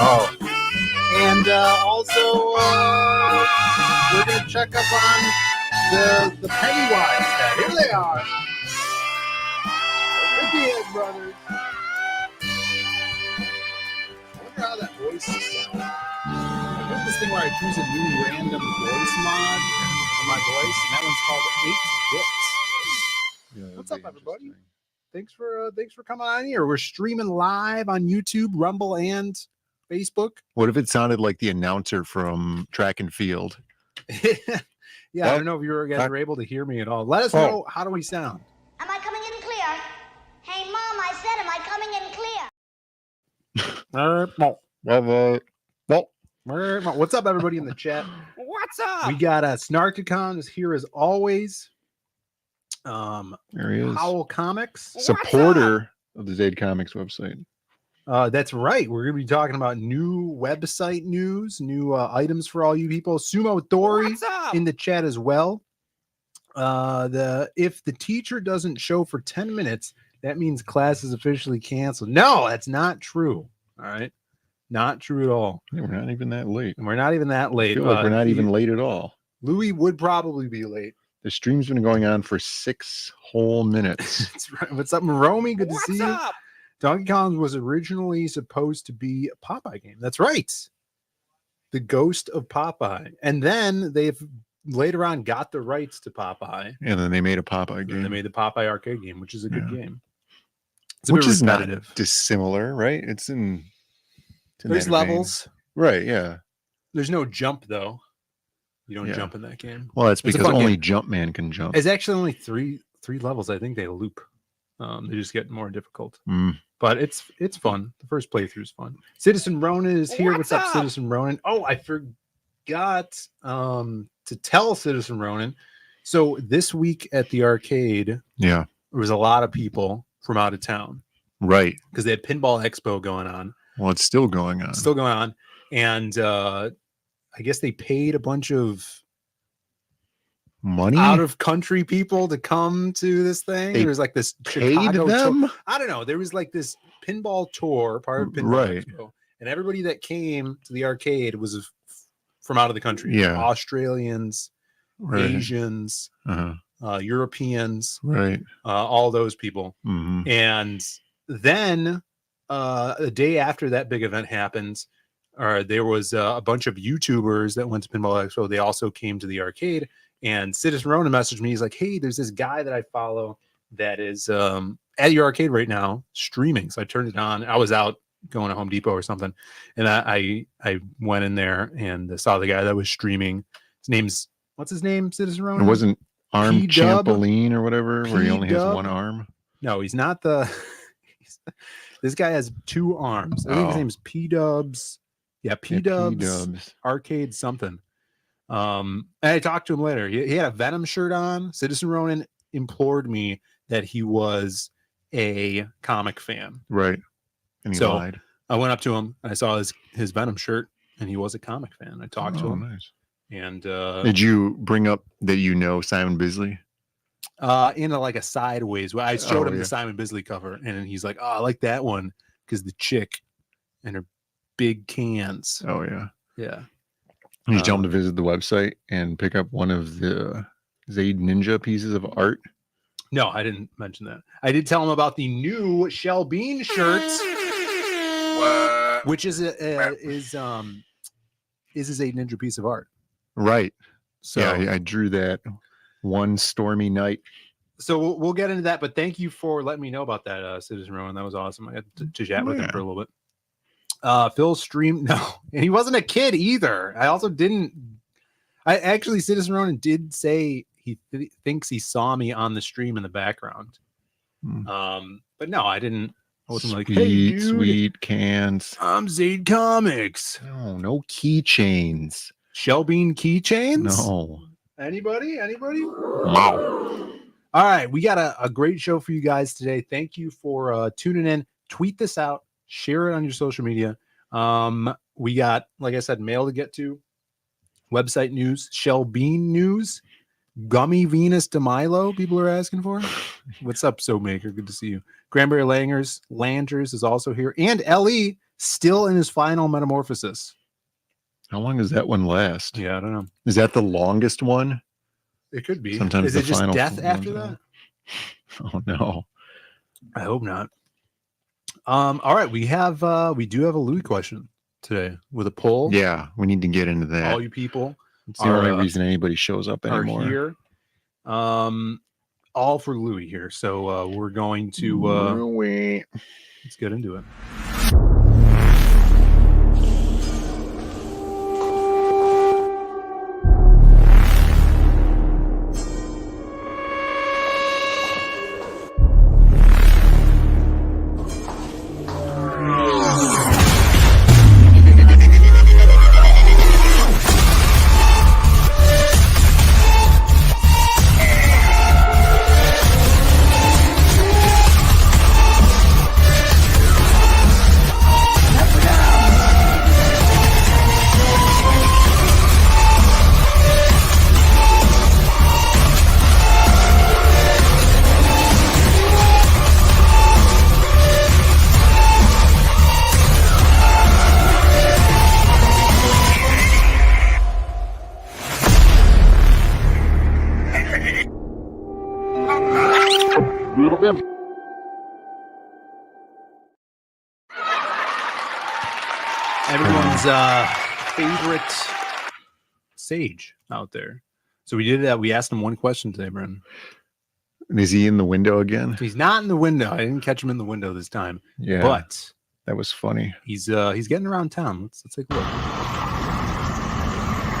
Oh. And also, we're going to check up on the Pennywise head. Here they are. The DIAZ brothers. I wonder how that voice sounds. I heard this thing where I choose a new random voice mod for my voice, and that one's called 8 Bits. Yeah, what's up, everybody? Thanks for coming on here. We're streaming live on YouTube, Rumble, and Facebook. What if it sounded like the announcer from track and field? Yeah, I don't know if you guys were able to hear me at all. Let us know, how do we sound? Am I coming in clear? Hey, Mom, I said, am I coming in clear? What's up, everybody in the chat? What's up? We got Snarkicon is here as always. There he is. Howl Comics. Supporter of the Zaid Comics website. That's right. We're going to be talking about new website news, new items for all you people. Sumo Dory in the chat as well. If the teacher doesn't show for 10 minutes, that means class is officially canceled. No, that's not true. All right. Not true at all. Yeah, we're not even that late. And we're not even that late. I feel like we're not even late at all. Louis would probably be late. The stream's been going on for 6 whole minutes. That's right. What's up, Romy? Good to see you. Donkey Kong was originally supposed to be a Popeye game. That's right. The Ghost of Popeye. And then they've later on got the rights to Popeye. And then they made a Popeye game. And they made the Popeye arcade game, which is a good game. It's which is not dissimilar, right? It's in there's levels. Right, yeah. There's no jump though. You don't jump in that game. Well, that's because only Jumpman can jump. It's actually only three levels. I think they loop. They just get more difficult. But it's fun. The first playthrough is fun. Citizen Ronan is here. What's up, Citizen Ronan? Oh, I forgot to tell Citizen Ronan. So this week at the arcade, there was a lot of people from out of town. Right. Because they had Pinball Expo going on. Well, it's still going on. Still going on. And I guess they paid a bunch of money out of country people to come to this thing. There was like this Chicago tour. I don't know. There was like this pinball tour, part of Pinball Expo, and everybody that came to the arcade was from out of the country. Yeah, Australians, Asians, Europeans, all those people. And then the day after that big event happens, there was a bunch of YouTubers that went to Pinball Expo. They also came to the arcade. And Citizen Ronan messaged me. He's like, hey, there's this guy that I follow that is at your arcade right now streaming. So I turned it on. I was out going to Home Depot or something. And I went in there and saw the guy that was streaming. What's his name, Citizen Ronan? It wasn't Arm Champoline or whatever, where he only has one arm. No, he's not this guy has 2 arms. I think his name's P-Dubs. Yeah, P-Dubs. Arcade something. And I talked to him later. He had a Venom shirt on. Citizen Ronan implored me that he was a comic fan. Right. And he lied. I went up to him and I saw his Venom shirt and he was a comic fan. I talked to him. Nice. And did you bring up that Simon Bisley? In a sideways way. I showed him the Simon Bisley cover and he's like, oh, I like that one because the chick and her big cans. Oh yeah. Yeah. You tell him to visit the website and pick up one of the Zaid Ninja pieces of art. No, I didn't mention that. I did tell him about the new Shell Bean shirts, which is a Zaid Ninja piece of art. Right. So yeah, I drew that one stormy night. So we'll get into that, but thank you for letting me know about that, Citizen Ronan. That was awesome. I got to chat with him for a little bit. Phil streamed and he wasn't a kid either. Citizen Ronan did say he thinks he saw me on the stream in the background. But no, I didn't. I wasn't like, hey, dude, sweet cans. I'm Zaid Comics. No keychains. Shell Bean keychains? No. Anybody? No. All right, we got a great show for you guys today. Thank you for tuning in. Tweet this out. Share it on your social media. We got, like I said, mail to get to, website news, Shell Bean news, Gummy Venus de Milo, people are asking for. What's up, Soapmaker? Good to see you. Cranberry Langers is also here. And Ellie still in his final metamorphosis. How long does that one last? Yeah, I don't know. Is that the longest one? It could be. Sometimes is the it just final death one after runs that? Oh no. I hope not. All right, we do have a Louis question today with a poll. Yeah, we need to get into that. All you people It's the only reason anybody shows up are anymore. here. All for Louis here. So we're going to let's get into it. Everyone's favorite sage out there. So we did that. We asked him one question today, Brennan. Is he in the window again? He's not in the window. I didn't catch him in the window this time. Yeah, but that was funny. He's getting around town. Let's take a look.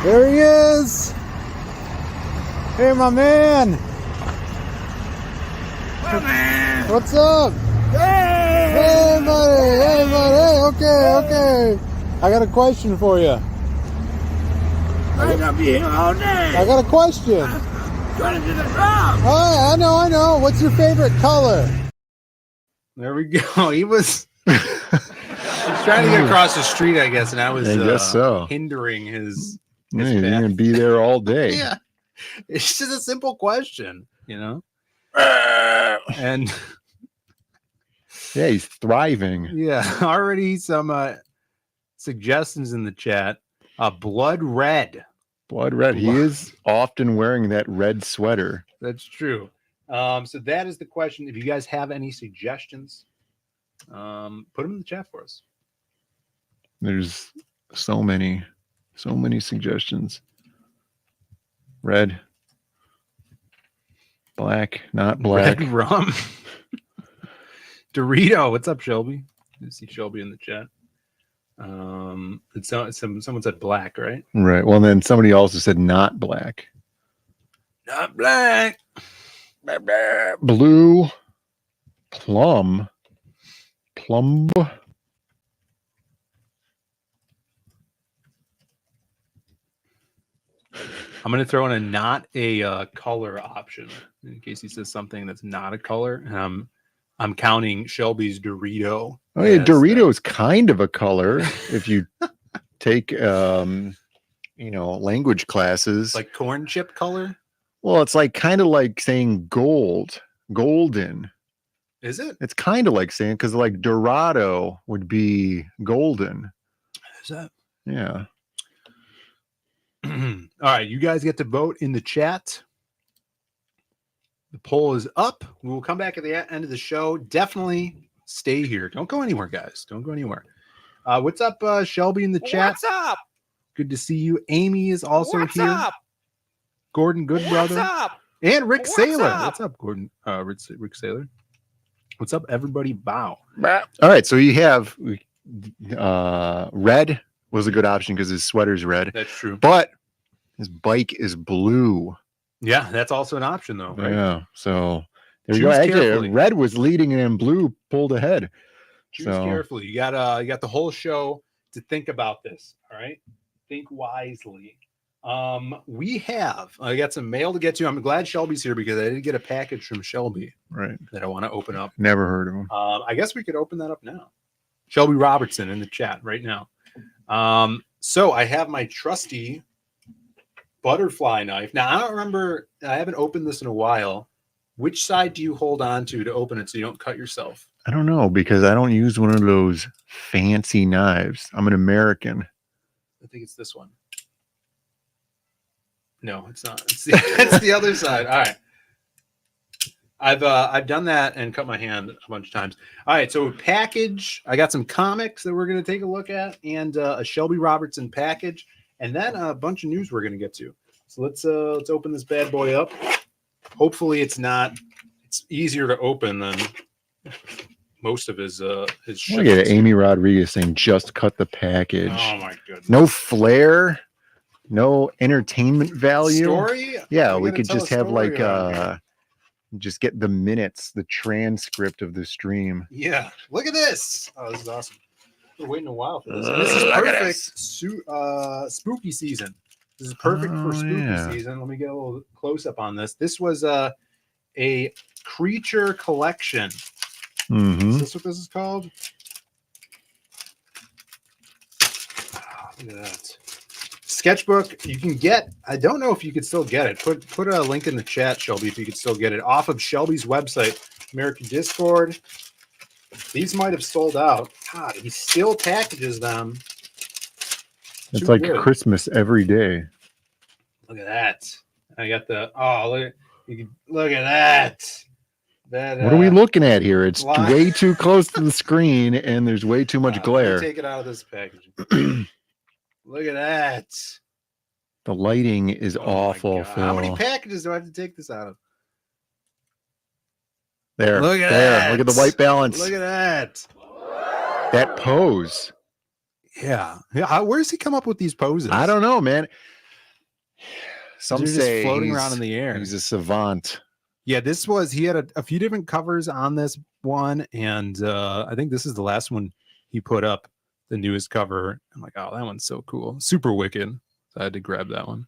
There he is. Hey, my man. Hey, man. What's up? Hey. Hey, buddy. Hey, buddy. Okay. I got a question for you. I'm gonna be here all day. I got a question. Trying to do the job. Oh, I know. What's your favorite color? There we go. He was he's trying to get across the street, I guess, and I guess so. Hindering his Yeah, you're gonna be there all day. Yeah. It's just a simple question, you know? And yeah, he's thriving. Yeah, already some suggestions in the chat. Blood red. Blood red. He is often wearing that red sweater. That's true. So that is the question. If you guys have any suggestions, put them in the chat for us. There's so many suggestions. Red, black, not black. Red rum. Dorito. What's up, Shelby? You see Shelby in the chat. Someone said black, right? Right. Well, then somebody also said not black. Not black. Blue, plum. I'm going to throw in a not a color option in case he says something that's not a color. And I'm counting Shelby's Dorito. Oh yeah, Dorito is kind of a color if you take language classes. Like corn chip color? Well, it's like kind of like saying golden. Is it? It's kind of like saying, because like Dorado would be golden. Is that? Yeah. All right, you guys get to vote in the chat. The poll is up. We will come back at the end of the show. Definitely stay here. Don't go anywhere, guys. Don't go anywhere. What's up, Shelby in the chat? What's up? Good to see you. Amy is also What's here. up? Gordon Goodbrother. What's up? And Rick What's Saylor. up? What's up, Gordon? Rick Saylor. What's up, everybody? Bow. All right, so you have red was a good option because his sweater's red. That's true. But his bike is blue. Yeah, that's also an option, though, right? Yeah, so there you Choose go. Actually, carefully. red was leading and blue pulled ahead. Choose So carefully. You got the whole show to think about this. All right, think wisely. I got some mail to get to. I'm glad Shelby's here because I did get a package from Shelby, right, that I want to open up. Never heard of him. I guess we could open that up now. Shelby Robertson in the chat right now. So I have my trusty butterfly knife. Now I don't remember. I haven't opened this in a while, Which side do you hold on to open it so you don't cut yourself? I don't know, because I don't use one of those fancy knives. I'm an American. I think it's this one. No, it's not. It's the other side. All right. I've done that and cut my hand a bunch of times. All right, so package. I got some comics that we're going to take a look at, and a Shelby Robertson package, and then a bunch of news we're going to get to. So let's open this bad boy up. Hopefully, it's easier to open than most of his. Look at Amy Rodriguez saying, "Just cut the package." Oh my goodness! No flair, no entertainment value. Story? Yeah, we could just have like just get the minutes, the transcript of the stream. Yeah, look at this. Oh, this is awesome. We're waiting a while for this. And this is perfect. Spooky season. This is perfect for spooky season. Let me get a little close up on this. This was a creature collection. Mm-hmm. Is this what this is called? Oh, look at that. Sketchbook you can get. I don't know if you could still get it. Put a link in the chat, Shelby, if you could still get it off of Shelby's website, American Discord. These might have sold out. God, he still packages them. It's like Christmas every day. Look at that. I got the look at that. What are we looking at here? It's way too close to the screen, and there's way too much glare. Take it out of this package. Look at that. The lighting is awful, Phil. How many packages do I have to take this out of? There. Look at that. Look at the white balance. Look at that. That pose. Yeah. Where does he come up with these poses? I don't know, man. Some say just floating around in the air. He's a savant. Yeah, he had a few different covers on this one, and I think this is the last one he put up. The newest cover. I'm like, oh, that one's so cool. Super wicked. So I had to grab that one.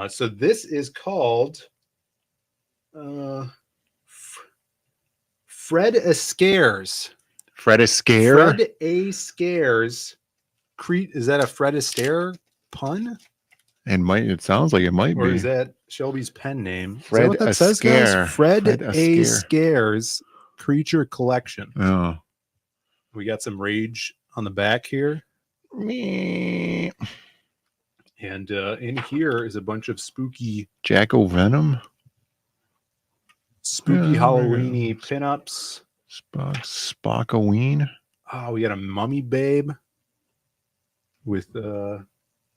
So this is called Fred Astaire. Fred Astaire? Fred Astaire. Is that a Fred Astaire pun? It sounds like it might be. Or is that Shelby's pen name? Fred Is that what that says, guys? Fred Astaire. Astaire's Creature Collection. Oh. We got some Rage on the back here. And in here is a bunch of spooky Jack-O Venom. Spooky Halloween-y pinups. Spockoween. Oh, we got a mummy babe with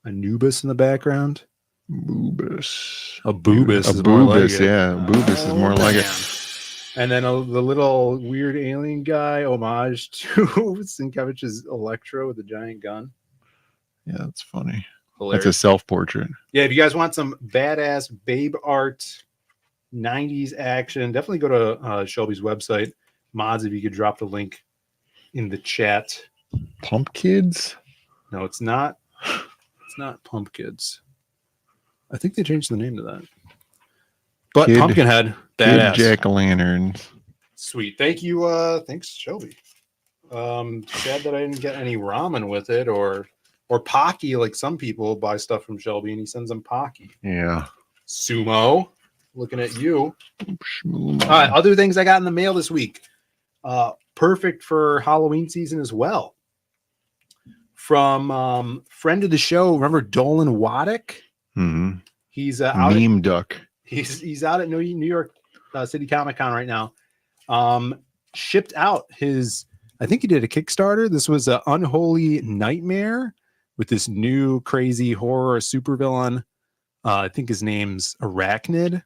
Anubis in the background. Boobus. A Boobus. A Boobus, yeah. Boobus is more like it. And then the little weird alien guy, homage to Sienkiewicz's Electro with a giant gun. Yeah, that's funny. Hilarious. That's a self-portrait. Yeah, if you guys want some badass babe art, 90s action, definitely go to Shelby's website. Mods, if you could drop the link in the chat. Pump Kids? No, it's not. It's not Pump Kids. I think they changed the name to that. But Pumpkinhead, badass. Jack-o'-lanterns. Sweet. Thank you. Thanks, Shelby. Sad that I didn't get any ramen with it or Pocky, like some people buy stuff from Shelby and he sends them Pocky. Yeah. Sumo. Looking at you. All right, other things I got in the mail this week. Perfect for Halloween season as well. From friend of the show, remember Dolan Waddick? Mm-hmm. He's out Meme Duck. He's out at New York City Comic Con right now. Shipped out I think he did a Kickstarter. This was an Unholy Nightmare with this new crazy horror supervillain. I think his name's Arachnid,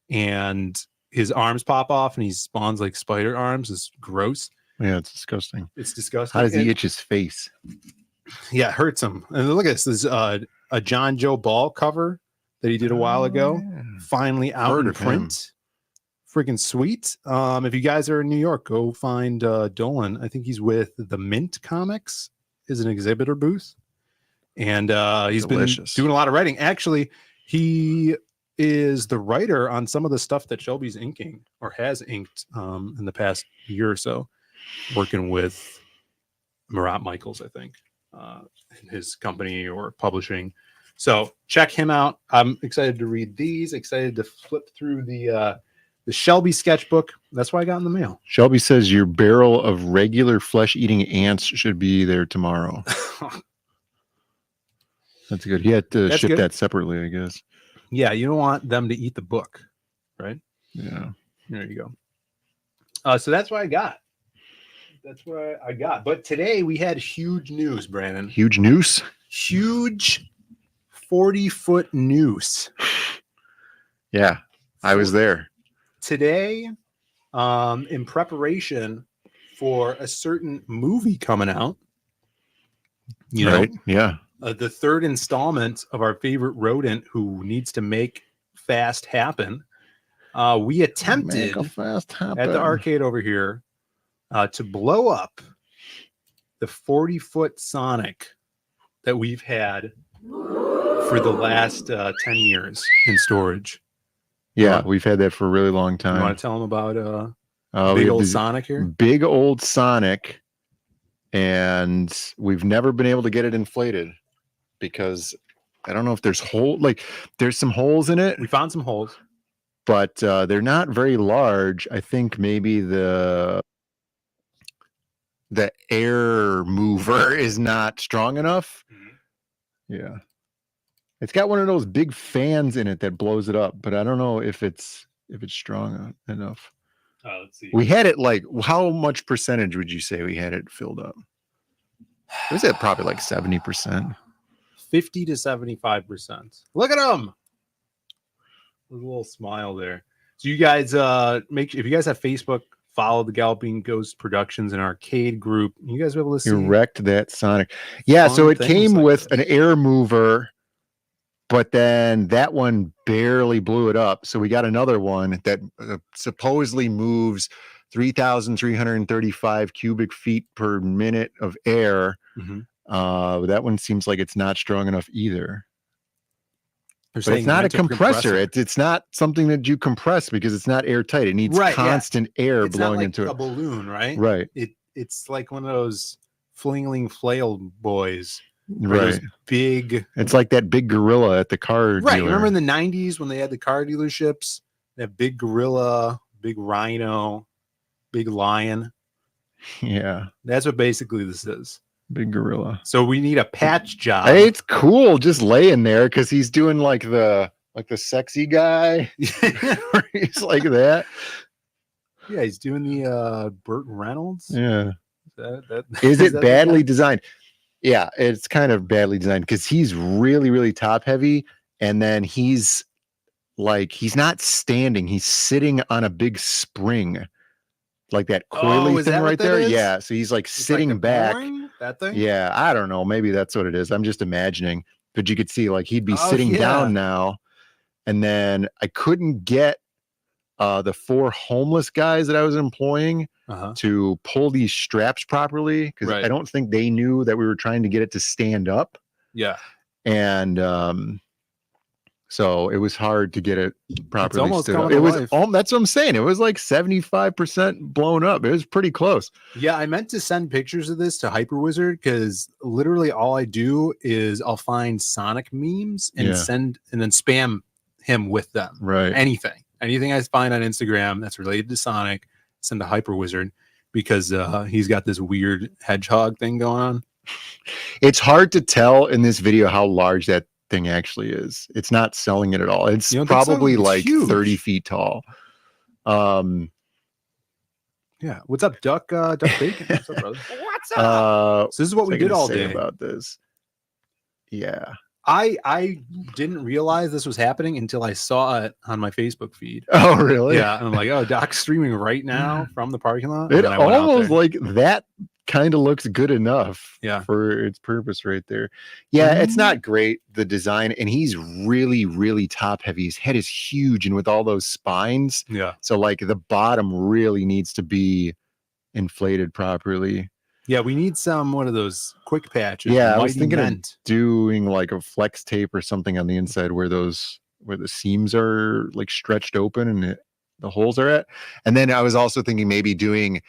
and his arms pop off and he spawns like spider arms. It's gross. Yeah, it's disgusting. It's disgusting. How does he itch his face? Yeah, it hurts him. And look at this. This is a John Joe Ball cover that he did a while ago. Yeah. Finally out in print. Freaking sweet. If you guys are in New York, go find Dolan. I think he's with the Mint Comics, is an exhibitor booth. And he's been doing a lot of writing. Actually, he is the writer on some of the stuff that Shelby's inking or has inked in the past year or so, working with Marat Michaels, I think, in his company or publishing. So check him out. I'm excited to read these, excited to flip through the The Shelby sketchbook. That's what I got in the mail. Shelby says your barrel of regular flesh-eating ants should be there tomorrow. That's good. He had to ship that separately, I guess. Yeah, you don't want them to eat the book, right? Yeah. There you go. So that's what I got. That's what I got. But today we had huge news, Brandon. Huge news? Huge 40-foot noose. Yeah, I was there. Today, in preparation for a certain movie coming out, you know, yeah, the third installment of our favorite rodent who needs to make fast happen. We attempted at the arcade over here to blow up the 40-foot Sonic that we've had for the last 10 years in storage. Yeah, we've had that for a really long time. You want to tell them about big old Sonic here? Big old Sonic, and we've never been able to get it inflated because I don't know if there's there's some holes in it. We found some holes, but they're not very large. I think maybe the air mover is not strong enough. Yeah. It's got one of those big fans in it that blows it up, but I don't know if it's strong enough. Let's see. We had it how much percentage would you say we had it filled up? It was at probably 70%. 50 to 75%. Look at them. A little smile there. So you guys if you guys have Facebook, follow the Galloping Ghost Productions and Arcade group. You guys will be able to see. You wrecked that Sonic. Yeah, so it came with an air mover, but then that one barely blew it up. So we got another one that supposedly moves 3,335 cubic feet per minute of air. That one seems like it's not strong enough either. But it's not a compressor. It's not something that you compress because it's not airtight. It needs constant air blowing into it. A balloon, right? Right. It's like one of those flingling flail boys. Right. Big. It's like that big gorilla at the car Right. dealer. Remember in the 90s when they had the car dealerships? That big gorilla, big rhino, big lion. Yeah. That's what basically this is. Big gorilla. So we need a patch job. Hey, it's cool just laying there because he's doing like the sexy guy. He's like that. Yeah, he's doing the Burt Reynolds. Yeah. Is it badly designed? Yeah, it's kind of badly designed because he's really, really top heavy. And then he's not standing. He's sitting on a big spring. Like that coily thing right there. Yeah. So he's sitting back. That thing? Yeah. I don't know. Maybe that's what it is. I'm just imagining. But you could see he'd be sitting down now. And then I couldn't get the 4 homeless guys that I was employing to pull these straps properly because I don't think they knew that we were trying to get it to stand up. Yeah. And so it was hard to get it properly. It's almost stood up. It was that's what I'm saying. It was 75% blown up. It was pretty close. Yeah, I meant to send pictures of this to Hyper Wizard because literally all I do is I'll find Sonic memes and and then spam him with them. Right. Anything I find on Instagram that's related to Sonic, send to Hyper Wizard because he's got this weird hedgehog thing going on. It's hard to tell in this video how large that thing actually is. It's not selling it at all. It's probably huge. 30 feet tall. Yeah. What's up, Duck Bacon? What's up, brother? What's up? So this is what we did all day about this. Yeah. I didn't realize this was happening until I saw it on my Facebook feed. Oh, really? Yeah. And I'm like, oh, Doc's streaming right now from the parking lot. It almost that kind of looks good enough for its purpose right there. Yeah, it's not great, the design, and he's really, really top heavy. His head is huge, and with all those spines. Yeah. So the bottom really needs to be inflated properly. Yeah, we need one of those quick patches. Yeah, I was thinking of doing a flex tape or something on the inside where the seams are stretched open and the holes are at. And then I was also thinking maybe doing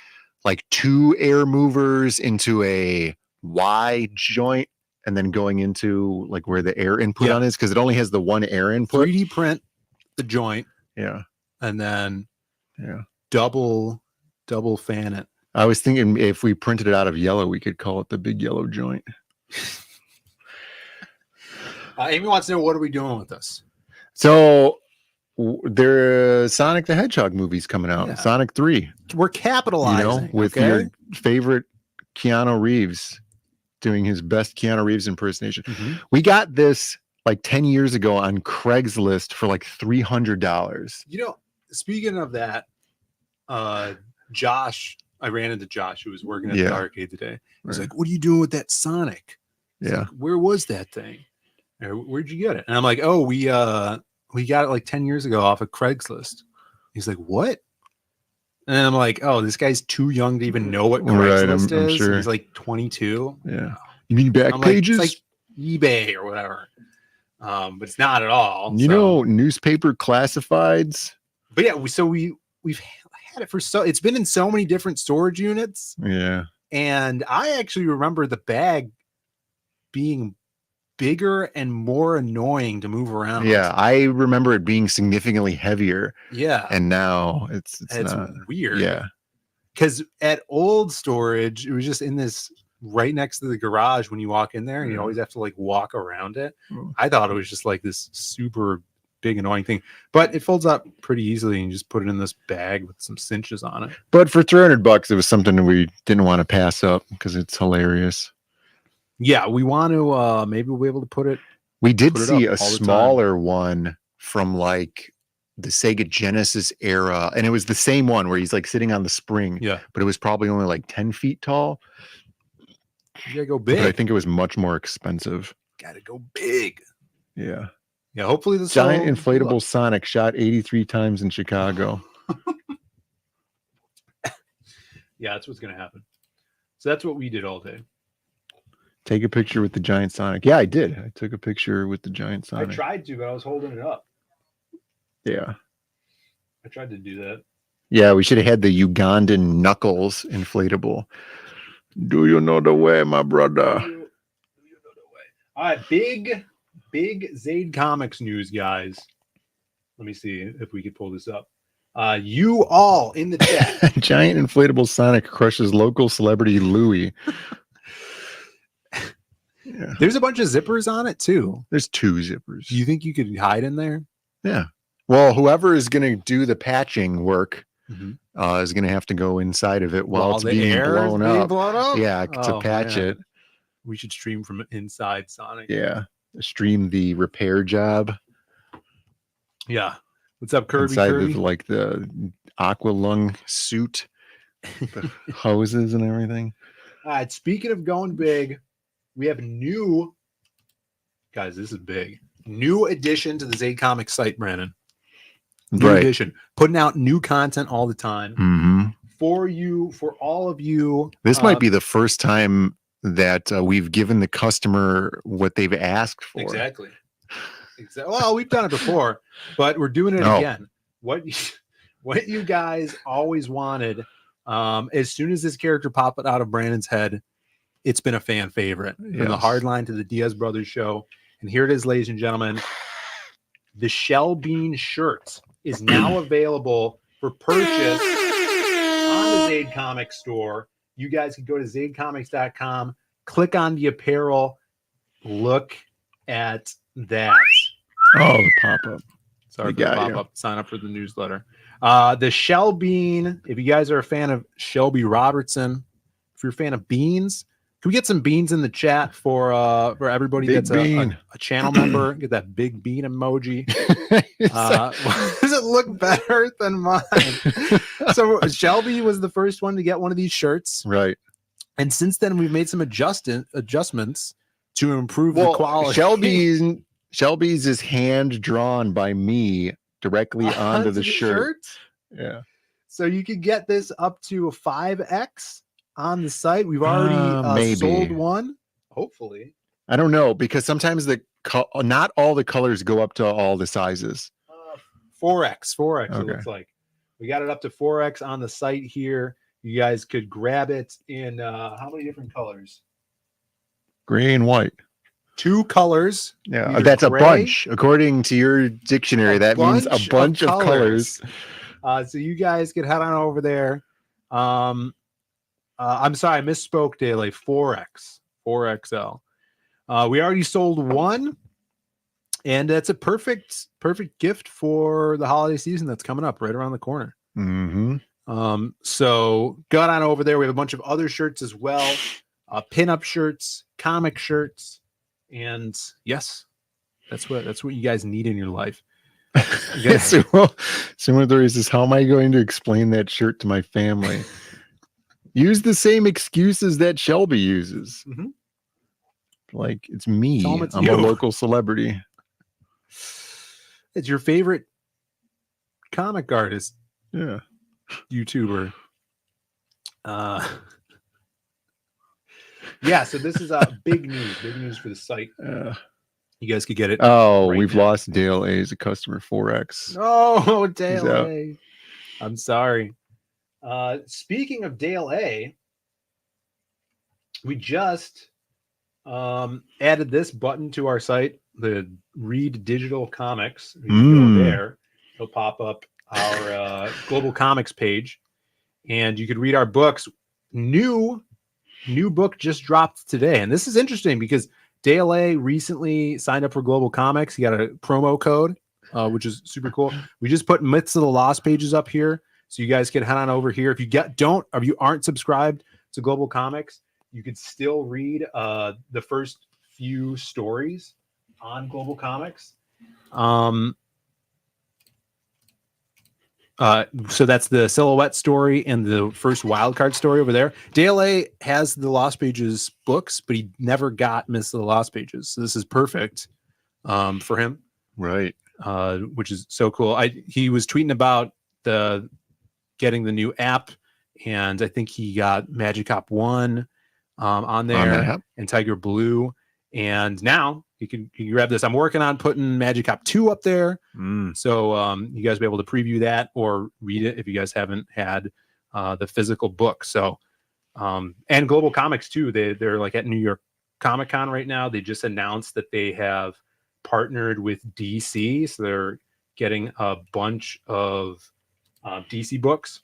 2 air movers into a Y joint and then going into where the air input on is because it only has the one air input. 3D print the joint. Yeah. And then Yeah. Double fan it. I was thinking if we printed it out of yellow, we could call it the big yellow joint. Amy wants to know, what are we doing with this? So there Sonic the Hedgehog movie's coming out. Yeah. Sonic 3. We're capitalizing, with your favorite Keanu Reeves doing his best Keanu Reeves impersonation. Mm-hmm. We got this like 10 years ago on Craigslist for like $300. Speaking of that, Josh, I ran into Josh, who was working at the arcade today. He's like, "What are you doing with that Sonic?" He's like, "Where was that thing? Where'd you get it?" And I'm like, "Oh, we got it like 10 years ago off of Craigslist." He's like, "What?" And I'm like, "Oh, this guy's too young to even know what Craigslist I'm is." sure. He's like 22. Yeah. You mean back I'm pages? Like, it's like eBay or whatever. But it's not at all. You know, newspaper classifieds. But yeah, we've had it for it's been in so many different storage units. Yeah. And I actually remember the bag being bigger and more annoying to move around. Yeah, I remember it being significantly heavier. Yeah. And now it's not weird. Yeah. Because at old storage, it was just in this right next to the garage when you walk in there, and you always have to like walk around it. I thought it was just like this super big annoying thing, but it folds up pretty easily, and you just put it in this bag with some cinches on it. But for $300, it was something we didn't want to pass up because it's hilarious. Yeah, we want to maybe we'll be able to put it. We did see a smaller one from like the Sega Genesis era, and it was the same one where he's like sitting on the spring. Yeah, but it was probably only like 10 feet tall. You gotta go big. But I think it was much more expensive. Gotta go big. Yeah. Yeah, hopefully this giant inflatable Sonic shot 83 times in Chicago. Yeah, that's what's gonna happen. So that's what we did all day. Take a picture with the giant Sonic. Yeah, I did. I took a picture with the giant Sonic. I tried to, but I was holding it up. Yeah. I tried to do that. Yeah, we should have had the Ugandan Knuckles inflatable. Do you know the way, my brother? Do you know the way? All right, big Zaid Comics news, guys. Let me see if we could pull this up. You all in the chat. Giant inflatable Sonic crushes local celebrity Louie. Yeah. There's a bunch of zippers on it too. There's 2 zippers. Do you think you could hide in there? Yeah. Well, whoever is going to do the patching work is going to have to go inside of it while it's being blown up. Yeah, to patch it. We should stream from inside Sonic. Yeah. Stream the repair job. Yeah. What's up, Kirby? Inside Kirby? of like the aqua lung suit, the hoses and everything. All right. Speaking of going big, we have guys, this is big. New addition to the Zaid Comics site, Brandon. New edition. Putting out new content all the time. For you, for all of you. This might be the first time that we've given the customer what they've asked for. Exactly. Well, we've done it before, but we're doing it again. What you guys always wanted, as soon as this character popped out of Brandon's head, it's been a fan favorite. From the Hardline to the Diaz Brothers show. And here it is, ladies and gentlemen. The Shell Bean shirt is now available for purchase on the Zaid Comics store. You guys can go to zaidcomics.com, click on the apparel, look at that. Oh, the pop-up. Sorry for the pop-up. Sign up for the newsletter. The Shell Bean, if you guys are a fan of Shelby Robertson, if you're a fan of beans, can we get some beans in the chat for everybody that's a channel member? Get that big bean emoji. Does it look better than mine? So Shelby was the first one to get one of these shirts. Right. And since then, we've made some adjustments to improve the quality. Shelby's is hand drawn by me directly onto the shirt. Yeah. So you could get this up to a 5X on the site. We've already sold one. Hopefully. I don't know, because sometimes not all the colors go up to all the sizes. 4X. Okay. It looks like we got it up to 4X on the site here. You guys could grab it in how many different colors? Gray and white. 2 colors. Yeah, that's a bunch. According to your dictionary, that means a bunch of colors. So you guys can head on over there. I'm sorry, I misspoke, Daily. 4XL. We already sold one, and that's a perfect gift for the holiday season that's coming up right around the corner. So got on over there. We have a bunch of other shirts as well, pinup shirts, comic shirts, and yes, that's what you guys need in your life. So similar to is how am I going to explain that shirt to my family? Use the same excuses that Shelby uses. Like, it's me. I'm a local celebrity. It's your favorite comic artist. Yeah. YouTuber. Yeah, so this is big news for the site. You guys could get it. Oh, right we've now. lost Dale A as a customer 4X. Oh, Dale A. I'm sorry. Speaking of Dale A, we just added this button to our site, the Read Digital Comics. You can go there. It'll pop up our Global Comics page, and you could read our books. New book just dropped today, and this is interesting because Dale A recently signed up for Global Comics. He got a promo code, which is super cool. We just put Myths of the Lost pages up here, so you guys can head on over here. If you aren't subscribed to Global Comics, you could still read the first few stories on Global Comics. So that's the Silhouette story and the first Wildcard story over there. Dale A has the Lost Pages books, but he never got Myths of the Lost Pages. So this is perfect for him. Right. Which is so cool. He was tweeting about getting the new app, and I think he got Magic Cop 1 on there and Tiger Blue. And now you can grab this. I'm working on putting Magic Cop 2 up there. So you guys will be able to preview that or read it if you guys haven't had the physical book. So and Global Comics too. They're like at New York Comic Con right now. They just announced that they have partnered with DC. So they're getting a bunch of DC books.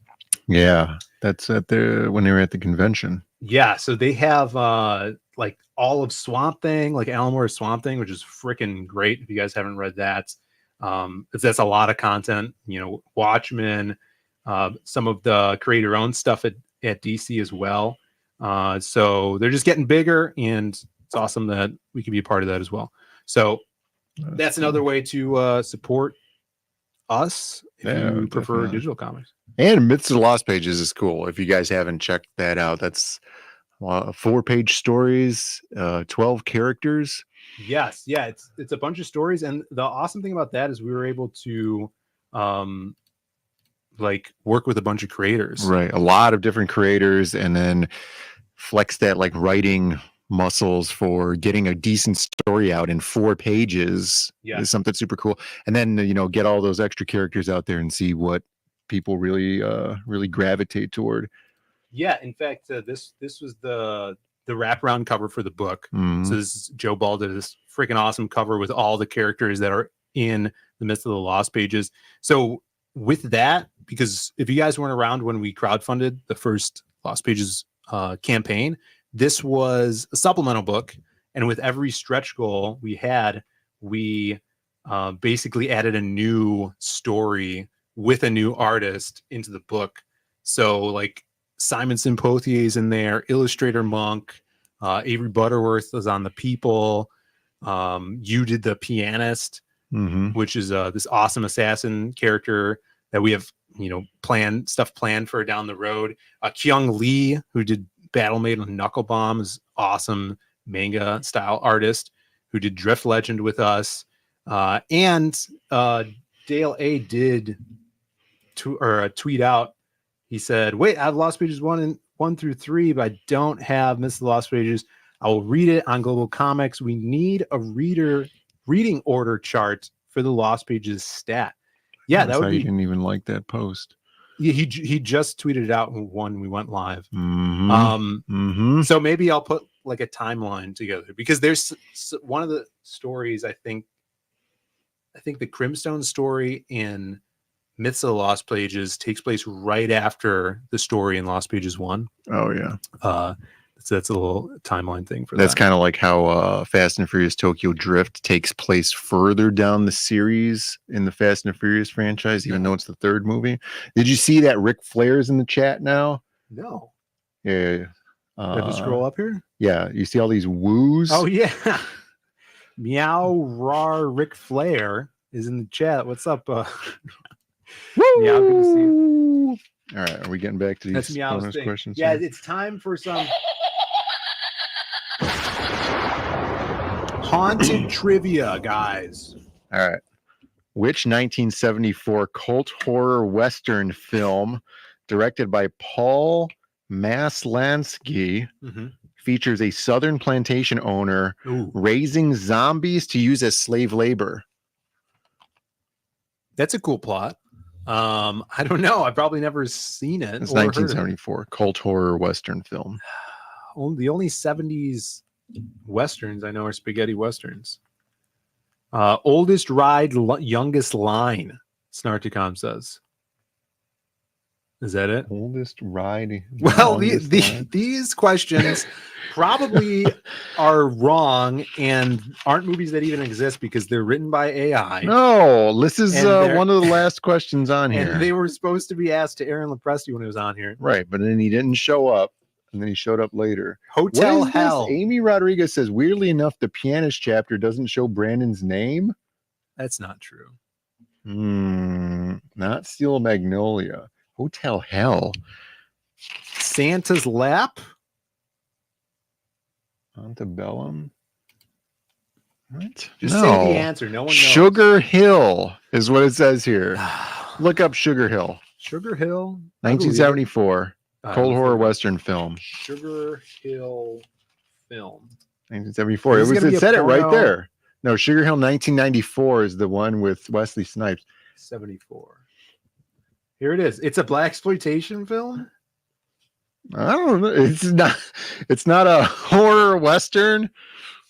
Yeah, that's when they were at the convention. Yeah, so they have like all of Swamp Thing, like Alan Moore's Swamp Thing, which is freaking great. If you guys haven't read that, that's a lot of content. Watchmen, some of the creator-owned stuff at DC as well. So they're just getting bigger, and it's awesome that we can be a part of that as well. So that's another way to support us if you prefer definitely. digital comics. And Myths of the Lost Pages is cool. If you guys haven't checked that out, that's 4-page stories, 12 characters. Yes, yeah, it's a bunch of stories, and the awesome thing about that is we were able to like work with a bunch of creators. Right, a lot of different creators, and then flex that like writing muscles for getting a decent story out in 4 pages. Is something super cool. And then get all those extra characters out there and see what people really gravitate toward. Yeah, in fact, this was the wraparound cover for the book. So this is Joe Ball did this freaking awesome cover with all the characters that are in the Myths of the Lost Pages. So with that, because if you guys weren't around when we crowdfunded the first Lost Pages campaign, this was a supplemental book, and with every stretch goal we had, we basically added a new story with a new artist into the book. So like Simonson Pothier's in there, Illustrator Monk, Avery Butterworth was on The People. You did The Pianist, which is this awesome assassin character that we have planned for down the road. Kyung Lee, who did Battle Made with Knuckle Bomb, is awesome manga style artist who did Drift Legend with us. And Dale A did tweet out. He said, "Wait, I have Lost Pages 1 through 3, but I don't have Myths of the Lost Pages. I will read it on Global Comics. We need a reading order chart for the Lost Pages stat." Yeah, that would be. You didn't even like that post. Yeah, he just tweeted it out when we went live. So maybe I'll put like a timeline together, because there's one of the stories. I think the Crimstone story in Myths of the Lost Pages takes place right after the story in Lost Pages 1. Oh, yeah. So that's a little timeline thing for That's that. kind of like how Fast and Furious Tokyo Drift takes place further down the series in the Fast and Furious franchise, even though it's the third movie. Did you see that Ric Flair's in the chat now? No. Yeah. Have you scroll up here? Yeah. You see all these woos? Oh, yeah. Meow Rar Ric Flair is in the chat. What's up? Meow, good to see you. All right. Are we getting back to these That's Meow's bonus thing. questions? Yeah, here? it's time for some haunted trivia, guys. All right. Which 1974 cult horror Western film directed by Paul Maslansky features a Southern plantation owner raising zombies to use as slave labor? That's a cool plot. I don't know. I've probably never seen it. It's or heard of it. 1974 cult horror Western film. The only 70s Westerns I know are spaghetti Westerns. Oldest ride, youngest line, Snarticom says. Is that it? Oldest ride. Well, these questions probably are wrong and aren't movies that even exist because they're written by AI. No, this is one of the last questions on here. And they were supposed to be asked to Aaron Lepresti when he was on here. Right, but then he didn't show up, and then he showed up later. Hotel What is Hell. this? Amy Rodriguez says, weirdly enough, the pianist chapter doesn't show Brandon's name. That's not true. Not Steel Magnolia. Hotel Hell. Santa's Lap. Antebellum. What? Just say the answer. No one knows. Sugar Hill is what it says here. Look up Sugar Hill. Sugar Hill. 1974. Cold horror Western film. Sugar Hill film. 1974. It said it right there. No, Sugar Hill 1994 is the one with Wesley Snipes. 74. Here it is. It's a blaxploitation film. I don't know. It's not a horror Western.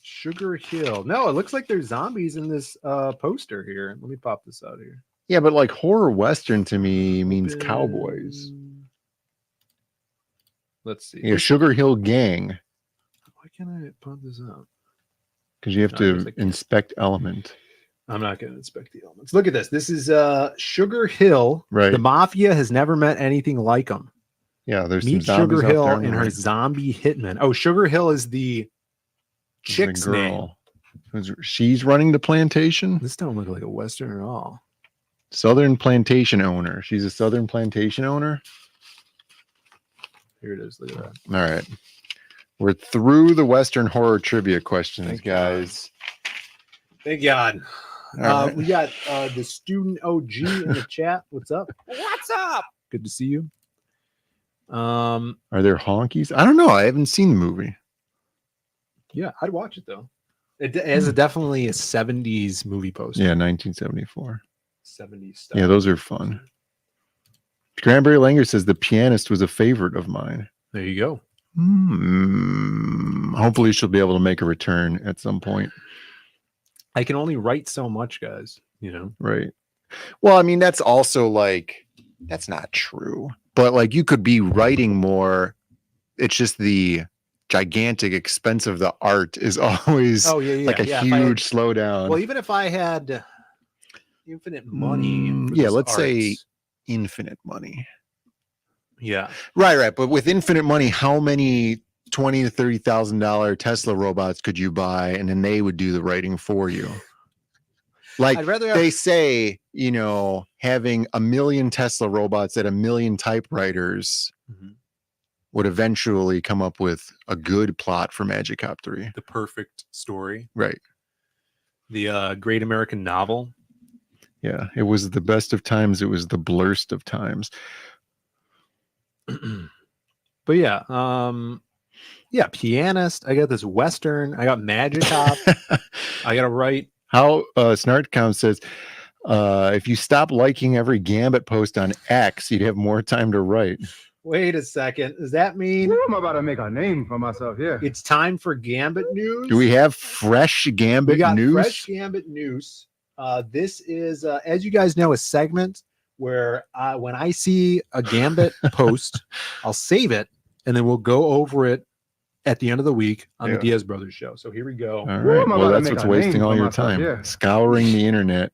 Sugar Hill. No, it looks like there's zombies in this poster here. Let me pop this out here. Yeah, but like horror Western to me means cowboys. Let's see. Yeah, Sugar Hill Gang. Why can't I pop this out? Because you have to inspect element. I'm not going to inspect the elements. Look at this. This is Sugar Hill. Right. The mafia has never met anything like them. Yeah, there's Meet some zombies Sugar out Hill there and anyway. her zombie hitman. Oh, Sugar Hill is the chick's name. She's running the plantation. This don't look like a Western at all. Southern plantation owner. She's a Southern plantation owner. Here it is. Look at that. All right. We're through the Western horror trivia questions, guys. Thank God. Right. We got the student OG in the chat. What's up? What's up? Good to see you. Are there honkies? I don't know. I haven't seen the movie. Yeah, I'd watch it though. It has definitely a 70s movie poster. Yeah, 1974. 70s stuff. Yeah, those are fun. Cranberry Langer says the pianist was a favorite of mine. There you go. Hopefully she'll be able to make a return at some point. I can only write so much, guys. You know, right? Well, I mean, that's also like, that's not true. But like, you could be writing more. It's just the gigantic expense of the art is always like a huge slowdown. Well, even if I had infinite money, for this let's art, say infinite money. Yeah, right. But with infinite money, how many $20,000 to $30,000 Tesla robots could you buy, and then they would do the writing for you? Like they say, you know, having 1 million Tesla robots at 1 million typewriters would eventually come up with a good plot for Magic Cop 3. The perfect story. Right. The Great American Novel. Yeah. It was the best of times. It was the blurst of times. But yeah. Yeah. Pianist. I got this Western. I got Magic Cop. I got to write. How Snartcom says, if you stop liking every Gambit post on X, you'd have more time to write. Wait a second. Does that mean I'm about to make a name for myself here? It's time for Gambit news? Do we have fresh Gambit we got news? Fresh Gambit news. This is, as you guys know, a segment where when I see a Gambit post, I'll save it, and then we'll go over it at the end of the week on the Diaz Brothers show. So here we go. All right. Well, that's what's wasting all your time. Scouring the internet.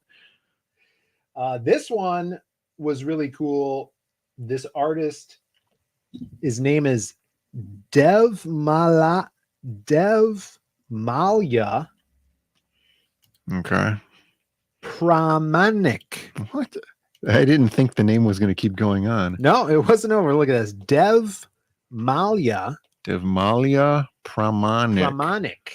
This one was really cool. This artist, his name is Dev Malya. Okay. Pramanik. What? I didn't think the name was going to keep going on. No, it wasn't over. Look at this. Dev Malya Pramanik.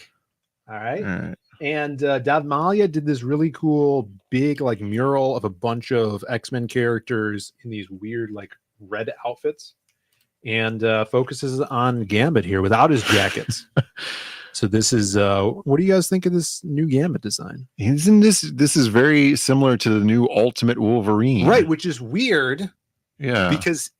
All right. And Dev Malya did this really cool big like mural of a bunch of X-Men characters in these weird like red outfits, and focuses on Gambit here without his jackets. So this is what do you guys think of this new Gambit design? Isn't this is very similar to the new Ultimate Wolverine, right? Which is weird, because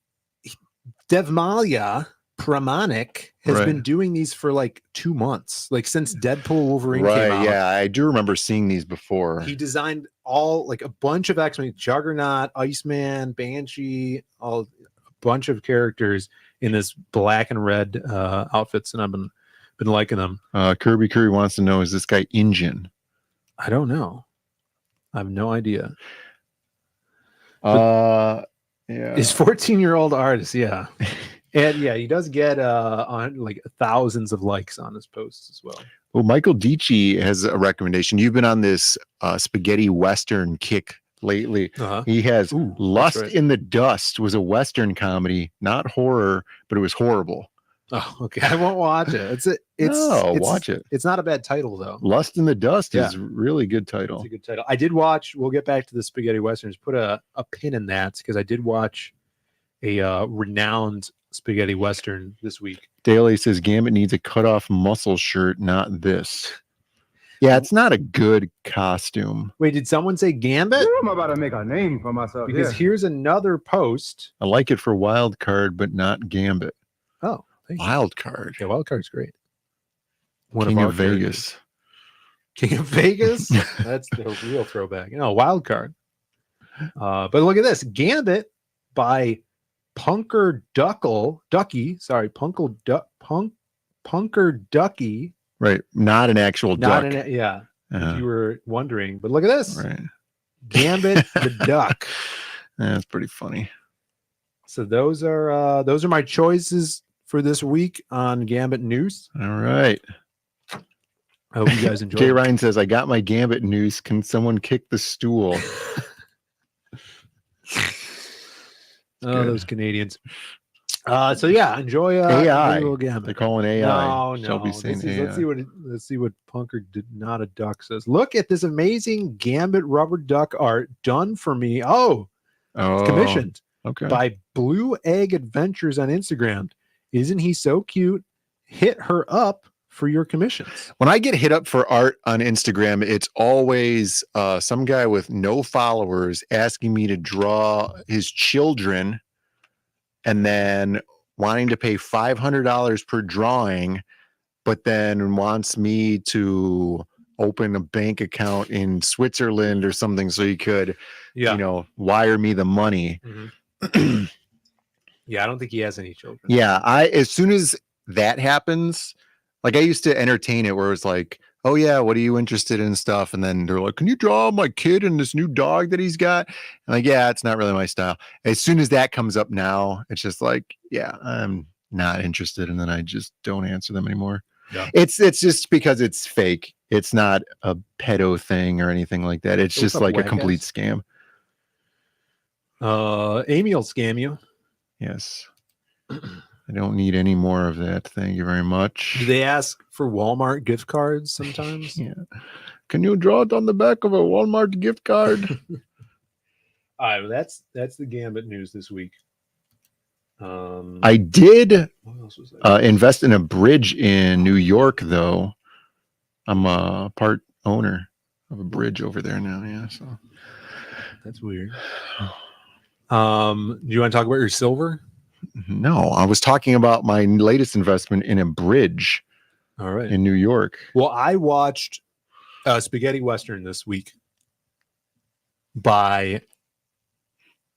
Dev Malya Pramanik has been doing these for like 2 months, like since Deadpool Wolverine came out. Yeah, I do remember seeing these before. He designed all like a bunch of X-Men, Juggernaut, Iceman, Banshee, a bunch of characters in this black and red outfits, and I've been liking them. Kirby Curry wants to know, is this guy Indian? I don't know. I have no idea. Yeah, he's 14-year-old artist. Yeah. And yeah, he does get on like thousands of likes on his posts as well. Well, Michael Dici has a recommendation. You've been on this spaghetti Western kick lately. He has Lust in the Dust was a Western comedy, not horror, but it was horrible. Oh, okay. I won't watch it. Watch it. It's not a bad title though. Lust in the Dust is a really good title. It's a good title. I did watch. We'll get back to the spaghetti westerns. Put a pin in that because I did watch a renowned spaghetti western this week. Daly says Gambit needs a cutoff muscle shirt, not this. Yeah, it's not a good costume. Wait, did someone say Gambit? I'm about to make a name for myself. Because here's another post. I like it for Wild Card, but not Gambit. Oh. Wild Card. Yeah, Wild Card's great. King of Vegas. King of Vegas? That's the real throwback. Wild Card. But look at this. Gambit by Punker Ducky. Sorry, Punker Ducky. Right. Not an actual duck. If you were wondering. But look at this. Right. Gambit the Duck. That's pretty funny. So those are my choices for this week on Gambit News. All right. I hope you guys enjoy. Jay Ryan says, I got my Gambit news. Can someone kick the stool? Those Canadians. So yeah, enjoy AI. Gambit. They're calling AI. No. Shelby saying AI. Let's see what Punker did not a duck says. Look at this amazing Gambit rubber duck art done for me. It's commissioned by Blue Egg Adventures on Instagram. Isn't he so cute? Hit her up for your commissions. When I get hit up for art on Instagram, it's always some guy with no followers asking me to draw his children and then wanting to pay $500 per drawing, but then wants me to open a bank account in Switzerland or something so he could, wire me the money. Mm-hmm. Yeah, I don't think he has any children. Yeah, as soon as that happens, like I used to entertain it where it's like, oh yeah, what are you interested in stuff? And then they're like, can you draw my kid and this new dog that he's got? And like, yeah, it's not really my style. As soon as that comes up now, it's just like, yeah, I'm not interested. And then I just don't answer them anymore. Yeah. It's just because it's fake. It's not a pedo thing or anything like that. It's just like a complete scam. Amy will scam you. Yes. I don't need any more of that. Thank you very much. Do they ask for Walmart gift cards sometimes? Yeah. Can you draw it on the back of a Walmart gift card? All right, well, that's the Gambit news this week. I did invest in a bridge in New York, though. I'm a part owner of a bridge over there now. Yeah, so that's weird. Do you want to talk about your silver? No, I was talking about my latest investment in a bridge. All right, in New York. Well, I watched Spaghetti Western this week by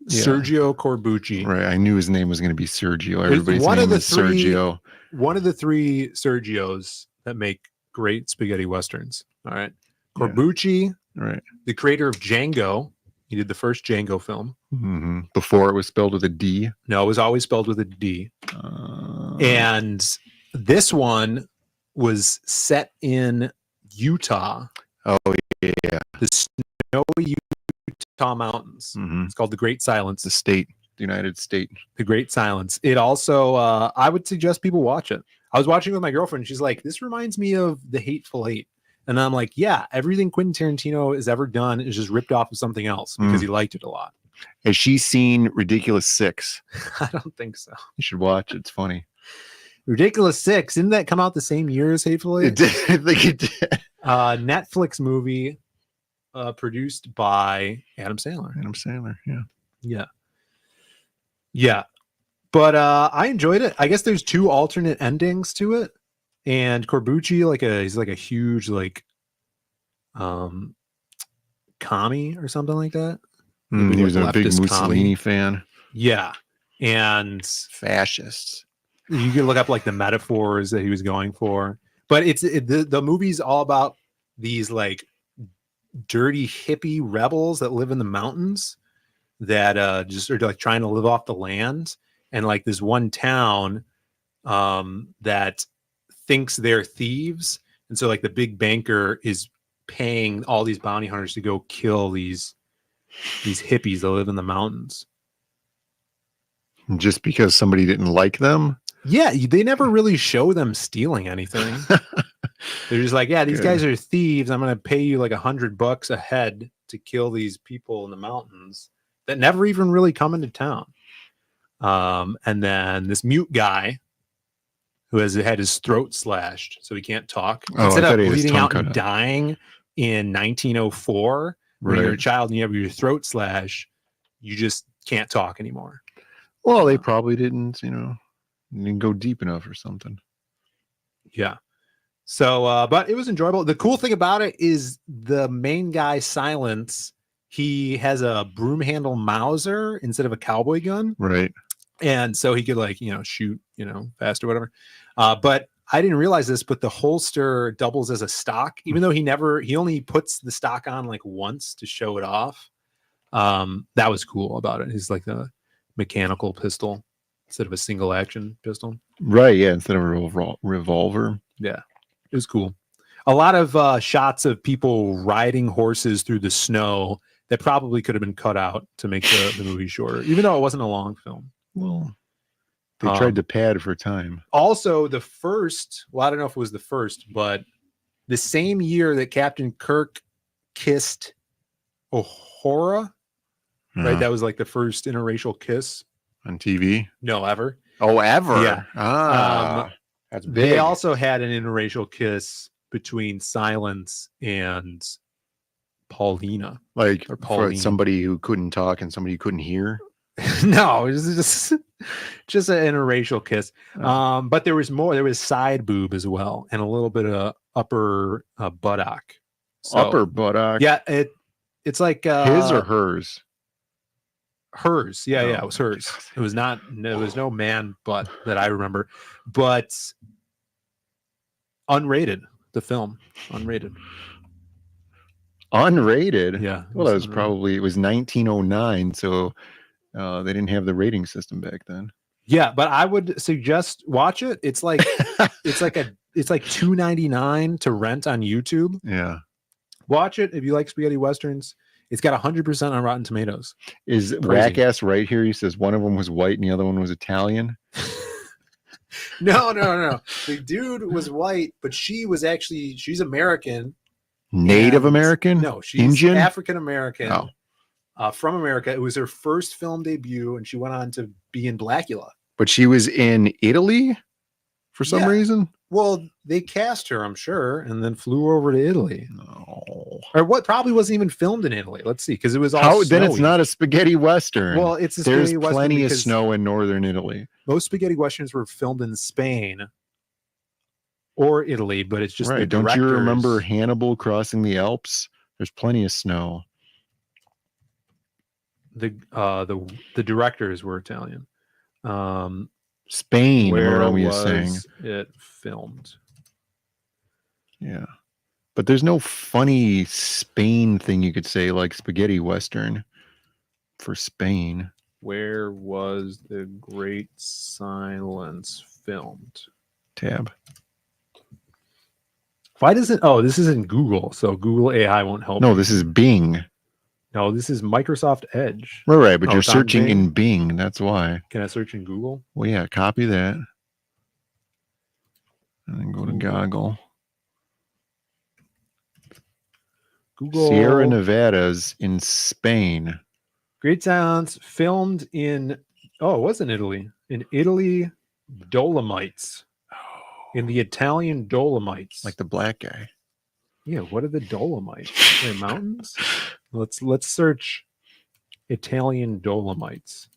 Sergio Corbucci. Right. I knew his name was going to be Sergio. Everybody's name is Sergio. One of the three Sergios that make great spaghetti westerns. All right. Corbucci, right? The creator of Django. He did the first Django film. Mm-hmm. Before it was spelled with a D. No, it was always spelled with a D. And this one was set in Utah. Oh yeah, the snowy Utah mountains. Mm-hmm. It's called the Great Silence. The United States. The Great Silence. It also, I would suggest people watch it. I was watching with my girlfriend. And she's like, "This reminds me of The Hateful Eight." And I'm like, yeah, everything Quentin Tarantino has ever done is just ripped off of something else because he liked it a lot. Has she seen Ridiculous Six? I don't think so. You should watch it. It's funny. Ridiculous Six. Didn't that come out the same year as Hateful Eight? It did. I think it did. Netflix movie produced by Adam Sandler. Adam Sandler, yeah. Yeah. Yeah. But I enjoyed it. I guess there's two alternate endings to it. And Corbucci, he's like a huge commie or something like that. He was a big Mussolini fan. Yeah. And fascists. You can look up like the metaphors that he was going for. But the movie's all about these like dirty hippie rebels that live in the mountains that just are like trying to live off the land. And like this one town that thinks they're thieves, and so like the big banker is paying all these bounty hunters to go kill these hippies that live in the mountains just because somebody didn't like them. Yeah, they never really show them stealing anything. They're just like, yeah, these guys are thieves. I'm gonna pay you like $100 a head to kill these people in the mountains that never even really come into town. And then this mute guy who has had his throat slashed so he can't talk. Instead of bleeding out and dying in 1904, when you're a child and you have your throat slash, you just can't talk anymore. Well, they probably didn't go deep enough or something. Yeah. So, but it was enjoyable. The cool thing about it is the main guy, Silence, he has a broom handle Mauser instead of a cowboy gun. Right. And so he could shoot, fast or whatever. But I didn't realize this, but the holster doubles as a stock, even though he only puts the stock on like once to show it off. That was cool about it. He's like the mechanical pistol instead of a single action pistol. Right. Yeah. Instead of a revolver. Yeah. It was cool. A lot of shots of people riding horses through the snow that probably could have been cut out to make the movie shorter, even though it wasn't a long film. Well, they tried to pad for time. Also, the first, I don't know if it was the first, but the same year that Captain Kirk kissed Uhura, right? That was like the first interracial kiss on TV. No, ever. Oh, ever? Yeah. That's big. They also had an interracial kiss between Silence and Paulina. Like for somebody who couldn't talk and somebody who couldn't hear. No, it was just an interracial kiss. But there was more. There was side boob as well, and a little bit of upper buttock. So, upper buttock. Yeah, it's like his or hers. Hers. Yeah, it was hers. It was not. It was no man butt that I remember, but unrated. The film unrated. Unrated. Yeah. Well, it was 1909, so. They didn't have the rating system back then. Yeah, but I would suggest watch it. It's like it's like $2.99 to rent on YouTube. Yeah, watch it if you like spaghetti westerns. It's got 100% on Rotten Tomatoes. Is Wackass right here? He says one of them was white and the other one was Italian. No. The dude was white, but she's American. Native American? No, she's Indian? African American. Oh. From America. It was her first film debut, and she went on to be in Blackula. But she was in Italy for some reason? Well, they cast her, I'm sure, and then flew over to Italy. No. Or what probably wasn't even filmed in Italy. Let's see, because it was all then it's not a spaghetti western. Well, it's a There's spaghetti western plenty of snow in northern Italy. Most spaghetti westerns were filmed in Spain or Italy, but it's just right. Don't you remember Hannibal crossing the Alps? There's plenty of snow. the directors were Italian. Spain. Where Maromi was is saying it filmed? Yeah, but there's no funny Spain thing you could say like spaghetti western for Spain. Where was the Great Silence filmed? Tab. Why doesn't? Oh, this isn't Google, so Google AI won't help. No, me. this is Bing. No, this is Microsoft Edge. Right, but Oh, you're it's on searching Bing? in Bing. That's why. Can I search in Google? Well, yeah, copy that. And then go to Goggle. Google. Sierra Nevadas in Spain. Great Silence filmed in. Oh, it was in Italy. In Italy, Dolomites. In the Italian Dolomites. Like the black guy. Yeah, what are the Dolomites? Are they mountains? Let's search Italian Dolomites.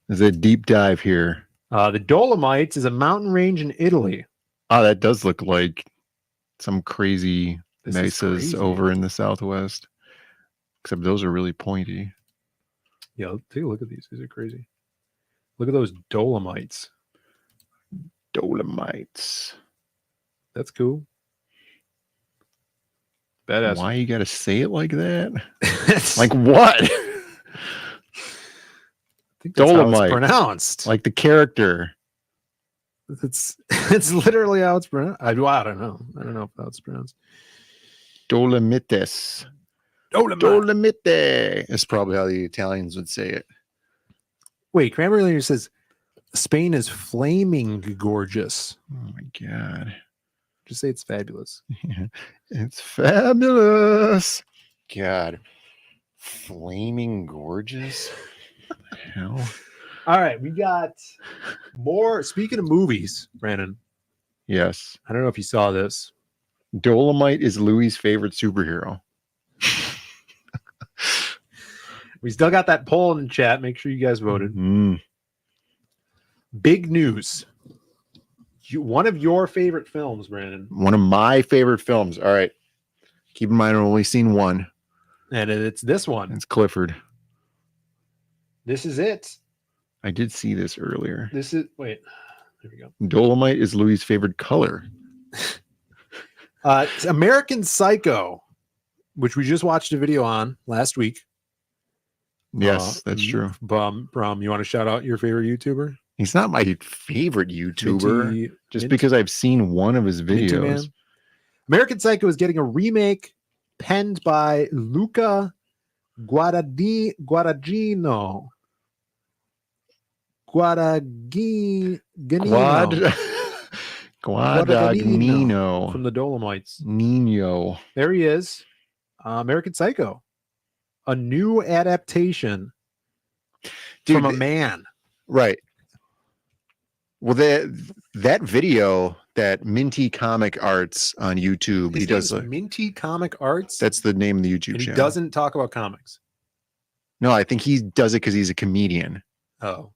There's a deep dive here. The Dolomites is a mountain range in Italy. Oh, that does look like some crazy This is mesas crazy. over in the southwest. Except those are really pointy. Yeah, take a look at these. These are crazy. Look at those Dolomites. Dolomites. That's cool. Badass. Why you gotta say it like that? Like what? I think that's how it's pronounced. Like the character. It's literally how it's pronounced. I don't know. I don't know how it's pronounced. Dolomites. Dolomite. That's probably how the Italians would say it. Wait, Cranberry says Spain is flaming gorgeous. Oh my god. Just say it's fabulous. Yeah, it's fabulous. God. Flaming gorgeous. What the hell? All right, we got more. Speaking of movies, Brandon. Yes. I don't know if you saw this. Dolomite is Louis' favorite superhero. We still got that poll in the chat. Make sure you guys voted. Big news. One of your favorite films, Brandon. One of my favorite films. All right. Keep in mind, I've only seen one. And it's this one. It's Clifford. This is it. I did see this earlier. This is, wait, there we go. Dolomite is Louis' favorite color. It's American Psycho, which we just watched a video on last week. Yes, that's true. Brum, you want to shout out your favorite YouTuber? He's not my favorite YouTuber, just Minty- because I've seen one of his Minty Man. videos. American Psycho is getting a remake penned by Luca Guadagnino. Guadagnino from the Dolomites. Nino. There he is. American Psycho. A new adaptation from a man. Right. Well, that video, that Minty Comic Arts on YouTube, he does Minty Comic Arts. That's the name of the YouTube And he channel. doesn't talk about comics. No, I think he does it because he's a comedian. Oh.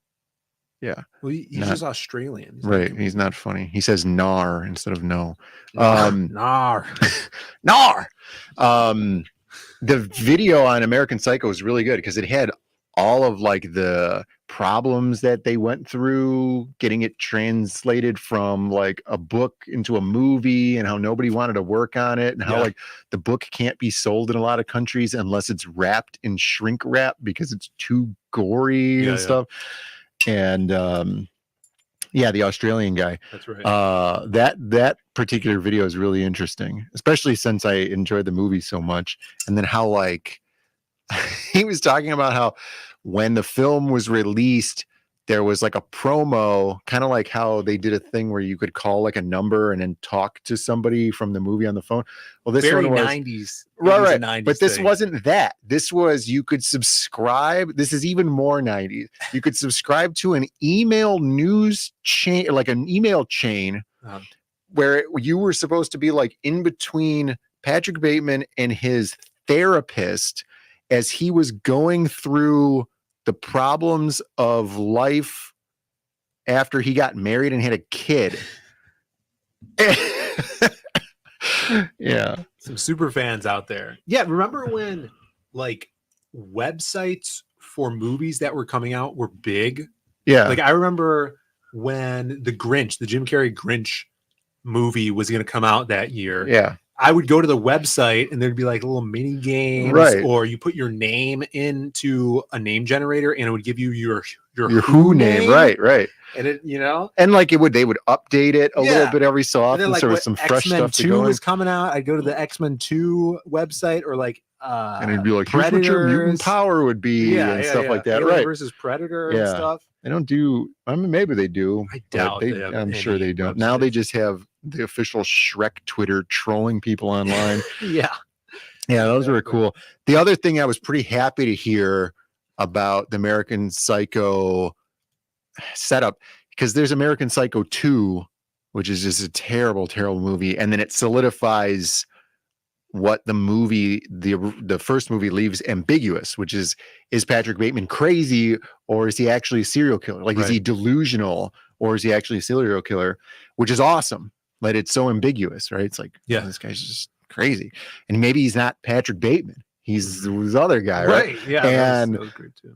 Yeah. Well, he's Not- just Australian. He's Right. He's not funny. He says "nar" instead of "no." Nar. Nar. The video on American Psycho is really good because it had all of like the problems that they went through getting it translated from like a book into a movie, and how nobody wanted to work on it, and how like the book can't be sold in a lot of countries unless it's wrapped in shrink wrap because it's too gory and stuff. And the Australian guy. That's right. That particular video is really interesting, especially since I enjoyed the movie so much. And then how like he was talking about how when the film was released, there was like a promo, kind of like how they did a thing where you could call like a number and then talk to somebody from the movie on the phone. Well, this Very one was 90s. right. 90s But this thing. wasn't that. This was you could subscribe. This is even more 90s. You could subscribe to an email news chain, like an email chain, where you were supposed to be like in between Patrick Bateman and his therapist as he was going through the problems of life after he got married and had a kid. Yeah. Some super fans out there. Yeah. Remember when like websites for movies that were coming out were big. Yeah. Like I remember when the Jim Carrey Grinch movie was going to come out that year. Yeah. I would go to the website and there'd be like little mini games, Right. or you put your name into a name generator and it would give you your Who name. Right. And it, and like they would update it a little bit every so often. Like, so there was some fresh X-Men stuff to 2 go was in. coming out. I'd go to the X-Men 2 website, or like and it'd be like, here's what your mutant power would be, and stuff like that. Alien right. versus Predator and stuff. They don't do, I mean, maybe they do. I doubt they have I'm any sure they don't. websites. Now they just have the official Shrek Twitter trolling people online. Yeah. Yeah, those were cool. The other thing I was pretty happy to hear about the American Psycho setup, because there's American Psycho 2, which is just a terrible, terrible movie. And then it solidifies what the movie, the first movie, leaves ambiguous, which is Patrick Bateman crazy, or is he actually a serial killer? Like, is he delusional, or is he actually a serial killer? Which is awesome. But it's so ambiguous, right? It's like, oh, this guy's just crazy. And maybe he's not Patrick Bateman. He's this other guy, right? Yeah. And that was great too.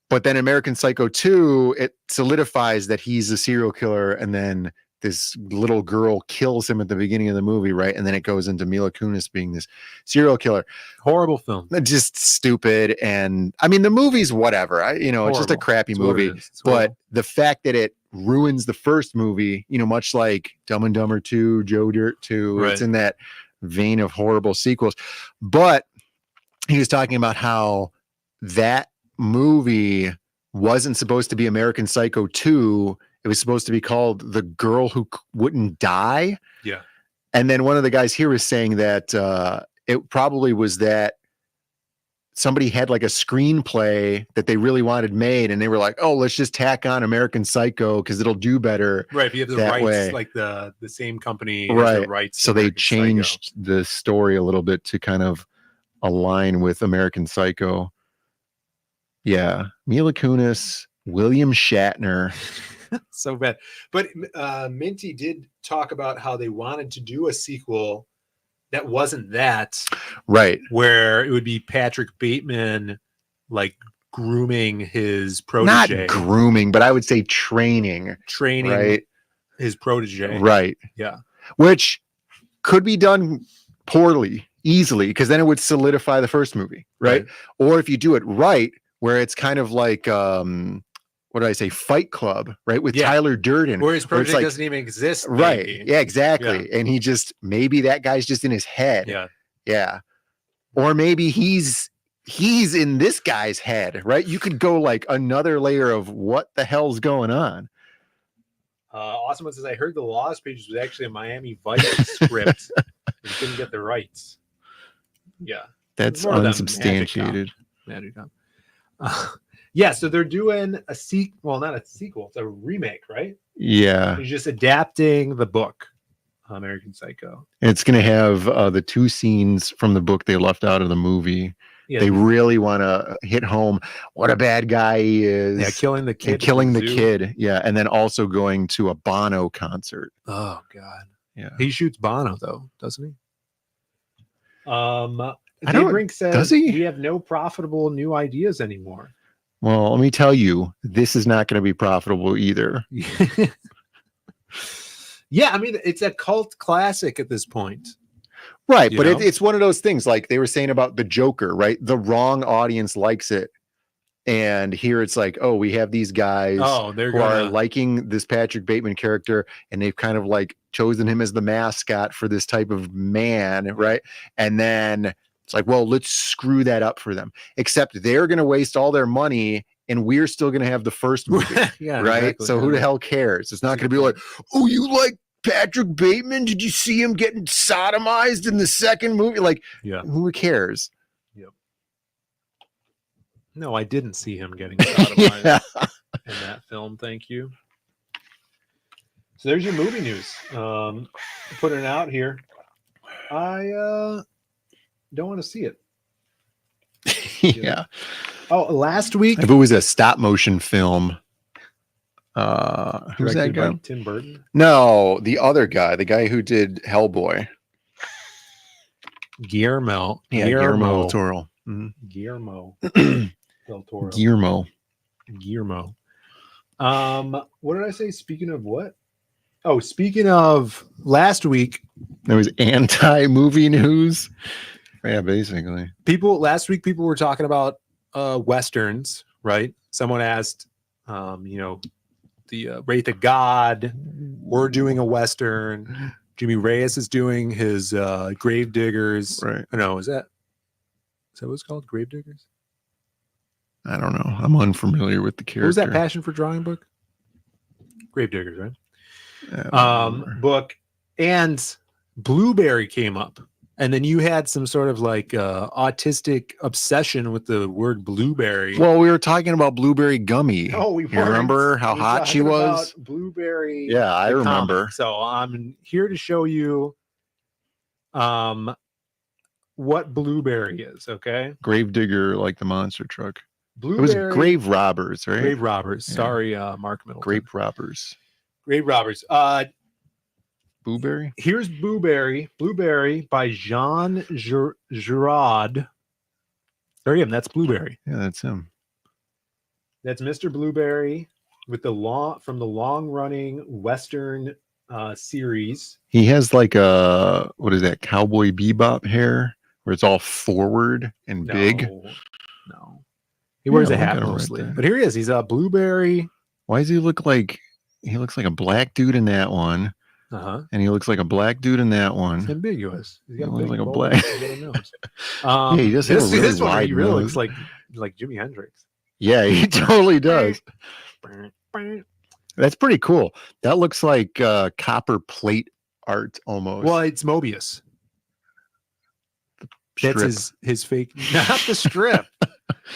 but then American Psycho 2, it solidifies that he's a serial killer, and then this little girl kills him at the beginning of the movie, right? And then it goes into Mila Kunis being this serial killer. Horrible film. Just stupid. And I mean, the movie's whatever. It's just a crappy movie. But the fact that it ruins the first movie, much like Dumb and Dumber 2, Joe Dirt 2, it's in that vein of horrible sequels. But he was talking about how that movie wasn't supposed to be American Psycho 2. It was supposed to be called The Girl Who Wouldn't Die. Yeah. And then one of the guys here was saying that it probably was that somebody had like a screenplay that they really wanted made, and they were like, oh, let's just tack on American Psycho because it'll do better. Right. If you have the that rights, way. like the same company Right. has the rights. So to they American changed Psycho. the story a little bit to kind of align with American Psycho. Yeah. Mila Kunis, William Shatner. So bad. But Minty did talk about how they wanted to do a sequel that wasn't that. Right. Where it would be Patrick Bateman like grooming his protege. Not grooming, but I would say training. Right. His protege. Right. Yeah. Which could be done poorly, easily, because then it would solidify the first movie. Right. Or if you do it right, where it's kind of like what did I say? Fight Club, right? With Tyler Durden. Where his protege like, doesn't even exist. Right. Maybe. Yeah, exactly. Yeah. And he just, maybe that guy's just in his head. Yeah. Yeah. Or maybe he's in this guy's head, right? You could go like another layer of what the hell's going on. Awesome one says, I heard the Lost Pages was actually a Miami Vice script. We couldn't get the rights. Yeah. That's More of that unsubstantiated. Magicom. Yeah, so they're doing a sequel. Well, not a sequel. It's a remake, right? Yeah. He's just adapting the book, American Psycho. It's going to have the two scenes from the book they left out of the movie. Yeah. They really want to hit home what a bad guy he is. Yeah, killing the kid. And killing at the zoo. kid. Yeah. And then also going to a Bono concert. Oh, God. Yeah. He shoots Bono, though, doesn't he? I Dave don't- Brink says, does he? we have no profitable new ideas anymore. Well, let me tell you, this is not going to be profitable either. Yeah, I mean, it's a cult classic at this point. Right. You But know? it's one of those things like they were saying about the Joker, right? The wrong audience likes it. And here it's like, oh, we have these guys they're who are gonna liking this Patrick Bateman character, and they've kind of like chosen him as the mascot for this type of man, right? And then it's like, well, let's screw that up for them. Except they're going to waste all their money, and we're still going to have the first movie, Yeah, right? exactly. So who the hell cares? It's not going to be like, oh, you like Patrick Bateman? Did you see him getting sodomized in the second movie? Like, Yeah. who cares? No, I didn't see him getting sodomized Yeah. in that film. Thank you. So there's your movie news. Putting it out here. I don't want to see it. Yeah. Oh, last week, If it was a stop motion film, who's that directed by guy? Tim Burton. No, the other guy, the guy who did Hellboy. Guillermo. Yeah, Guillermo del Toro. Guillermo. Del Toro. Guillermo. What did I say? Speaking of what? Oh, speaking of last week, there was anti-movie news. Yeah, basically. Last week, people were talking about Westerns, right? Someone asked, the Wraith of God. We're doing a Western. Jimmy Reyes is doing his Grave Diggers. Right. No, is that what it's called? Grave Diggers? I don't know. I'm unfamiliar with the character. What was that Passion for Drawing book? Grave Diggers, right? Book. And Blueberry came up. And then you had some sort of like autistic obsession with the word blueberry. Well, we were talking about Blueberry Gummy. No, we You remember how hot she was? Blueberry. Yeah, I remember. Comic. So I'm here to show you what Blueberry is, okay? Gravedigger, like the monster truck. Blueberry. It was Grave Robbers, right? Grave Robbers. Yeah. Sorry, Mark Middleton. Grape Robbers. Grave Robbers. Blueberry? Here's Blueberry. Blueberry by Jean Giraud. There you go. That's Blueberry. Yeah, that's him. That's Mr. Blueberry with the long-running Western series. He has like a, what is that, Cowboy Bebop hair where it's all forward and big. No. He wears a hat mostly. But here he is. He's a Blueberry. Why does he look like, he looks like a black dude in that one. Uh-huh. And he looks like a black dude in that one. It's ambiguous. He's got looks like a bowl, black. nose. Yeah, he does have a really this one wide he really nose. looks like Jimi Hendrix. Yeah, he totally does. That's pretty cool. That looks like copper plate art almost. Well, it's Mobius. That's his fake, not the strip.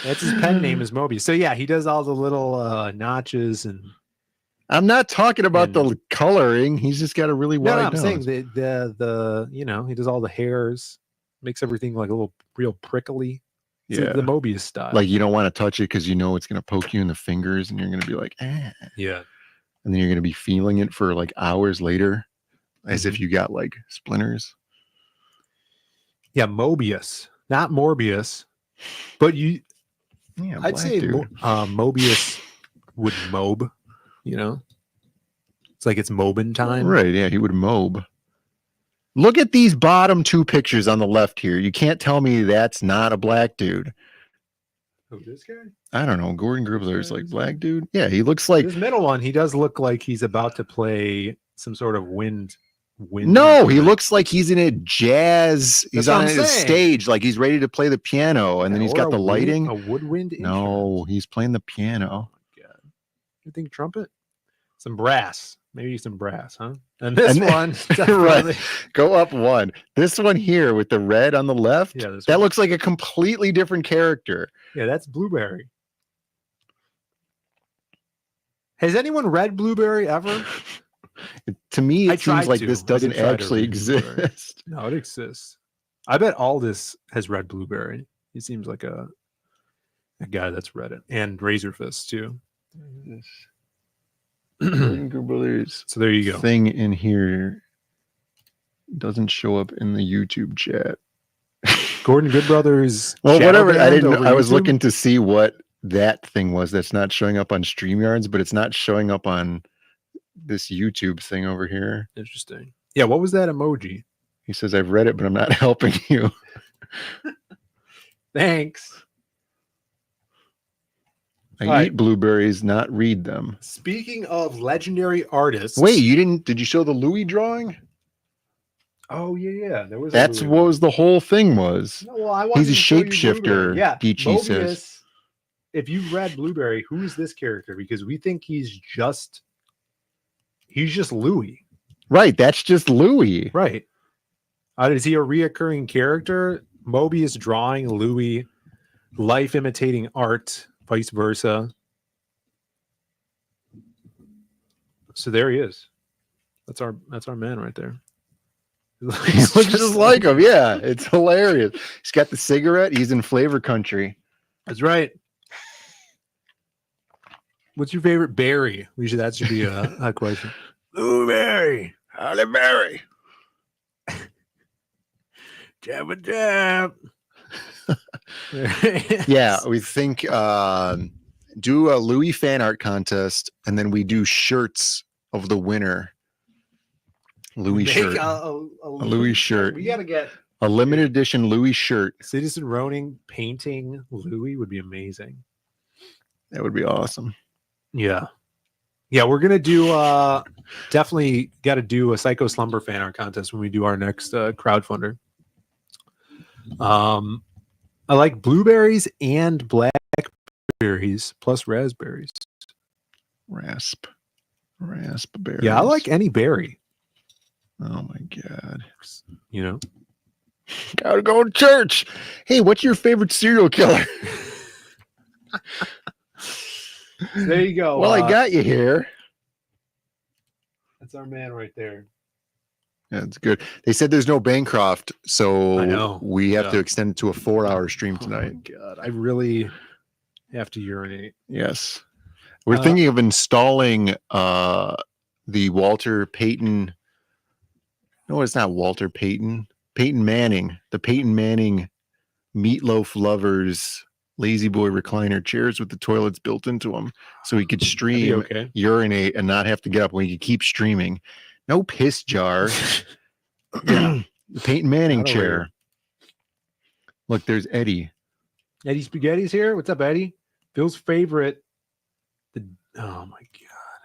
That's his pen name is Mobius. So yeah, he does all the little notches and. I'm not talking about the coloring. He's just got a really wide I'm nose. saying the he does all the hairs, makes everything like a little real prickly. It's like the Mobius style. Like you don't want to touch it because you know it's going to poke you in the fingers and you're going to be like, ah. Yeah. And then you're going to be feeling it for like hours later as if you got like splinters. Yeah, Mobius, not Morbius, but I'd say Mobius would mobe. It's like it's mobing time. Right, yeah, he would mobe. Look at these bottom two pictures on the left here. You can't tell me that's not a black dude. Who, this guy? I don't know. Gordon Gribbler's like black dude. Yeah, he looks like... This middle one, he does look like he's about to play some sort of wind. No, he looks like he's in a jazz. He's on a saying. Stage, like he's ready to play the piano, and then he's got the lighting. A woodwind instrument. No, he's playing the piano. You think trumpet? Some brass. Maybe some brass, huh? And this one, right. Go up one. This one here with the red on the left, that looks like a completely different character. Yeah, that's Blueberry. Has anyone read Blueberry ever? To me, it seems like this doesn't actually exist. No, it exists. I bet Aldous has read Blueberry. He seems like a guy that's read it. And Razor Fist, too. So there you go. Thing in here doesn't show up in the YouTube chat. Gordon Goodbrothers. Well, whatever. I didn't know. I was looking to see what that thing was that's not showing up on StreamYards, but it's not showing up on this YouTube thing over here. Interesting. Yeah, what was that emoji? He says, I've read it, but I'm not helping you. Thanks. I eat blueberries, not read them. Speaking of legendary artists. Wait, did you show the Louis drawing? Oh, yeah. There was That's what was the whole thing was. No, well, he's a shapeshifter, yeah, Geechee says. If you've read Blueberry, who is this character? Because we think he's just Louis. Right, that's just Louis. Right. Is he a reoccurring character? Mobius drawing Louis, life imitating art, vice versa. So there he is. That's our man right there. He looks just like him. Yeah, it's hilarious. He's got the cigarette. He's in flavor country. That's right. What's your favorite berry? That should be a question. Blueberry, Halle Berry. Jab a jab. Yeah, we think do a Louis fan art contest, and then we do shirts of the winner. Louis shirt. A Louis shirt. We gotta get a limited edition Louis shirt. Citizen Roning painting Louis would be amazing. That would be awesome. Yeah. Yeah, we're gonna do definitely got to do a Psycho Slumber fan art contest when we do our next crowdfunder. I like blueberries and blackberries plus raspberries. Raspberries. Yeah, I like any berry. Oh my god. You know, gotta go to church. Hey, what's your favorite serial killer? There you go. Well, I got you here. That's our man right there. Yeah, it's good. They said there's no Bancroft, so I know. we have to extend it to a 4-hour stream tonight. Oh my god, I really have to urinate. Yes. We're thinking of installing the Walter Payton. No, it's not Walter Payton. Peyton Manning. The Peyton Manning Meatloaf Lovers Lazy Boy recliner chairs with the toilets built into them, so he could stream, urinate, and not have to get up when he could keep streaming. No piss jar. Yeah. The Peyton Manning chair. Look, there's Eddie. Eddie Spaghetti's here. What's up, Eddie? Bill's favorite. Oh my god.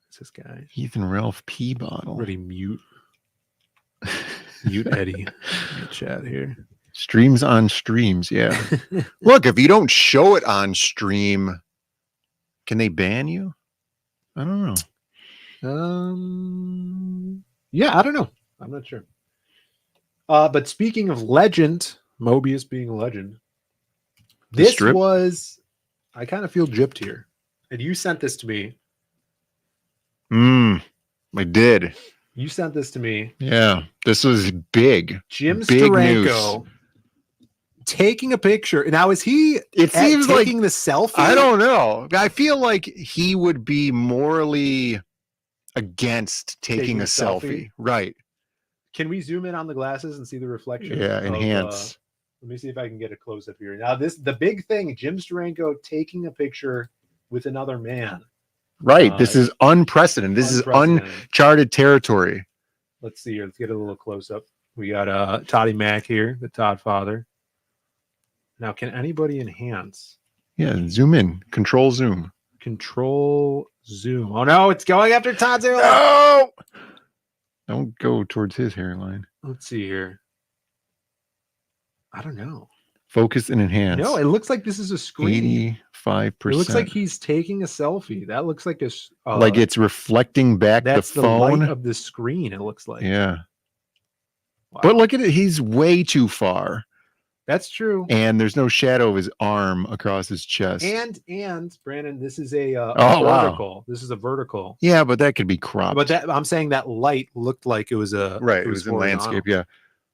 What's this guy? Ethan Ralph P. bottle. Already mute. Mute Eddie in the chat here. Streams on streams, yeah. Look, if you don't show it on stream, can they ban you? I don't know. Yeah, I don't know. I'm not sure. But speaking of legend, Mobius being a legend, this was, I kind of feel gypped here. And you sent this to me. I did. You sent this to me. Yeah, this was big. Jim big Steranko taking a picture. Now, is he seems taking like the selfie? I don't know. I feel like he would be morally against taking a selfie. Right. Can we zoom in on the glasses and see the reflection? Yeah, enhance. Let me see if I can get a close up here. Now, the big thing, Jim Steranko taking a picture with another man. Right. This is unprecedented. This is uncharted territory. Let's see here. Let's get a little close up. We got Toddy Mac here, the Todd father. Now, can anybody enhance? Yeah, zoom in. Control zoom. Control zoom. Oh no, it's going after Todd's hairline. No! Don't go towards his hairline. Let's see here. I don't know. Focus and enhance. No, it looks like this is a screen. 85%. It looks like he's taking a selfie. That looks like a like it's reflecting back that's the phone light of the screen. It looks like. Yeah. Wow. But look at it. He's way too far. That's true. And there's no shadow of his arm across his chest. And Brandon, this is a Wow. vertical. This is a vertical. Yeah, but that could be cropped. But that I'm saying that light looked like it was a right. It was in landscape. Yeah.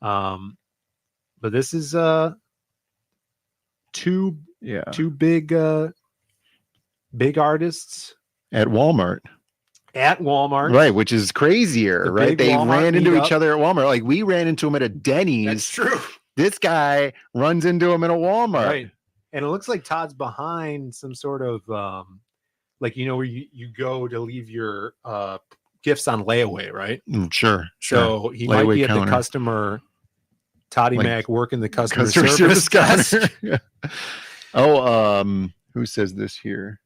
But this is two big artists at Walmart. Right, which is crazier, right? They ran into each other at Walmart. Like we ran into him at a Denny's. That's true. This guy runs into him in a Walmart. Right. And it looks like Todd's behind some sort of like where you go to leave your gifts on layaway, right? Sure. So he might be at the customer. Toddy Mac working the customer service counter. Yeah. Oh, who says this here?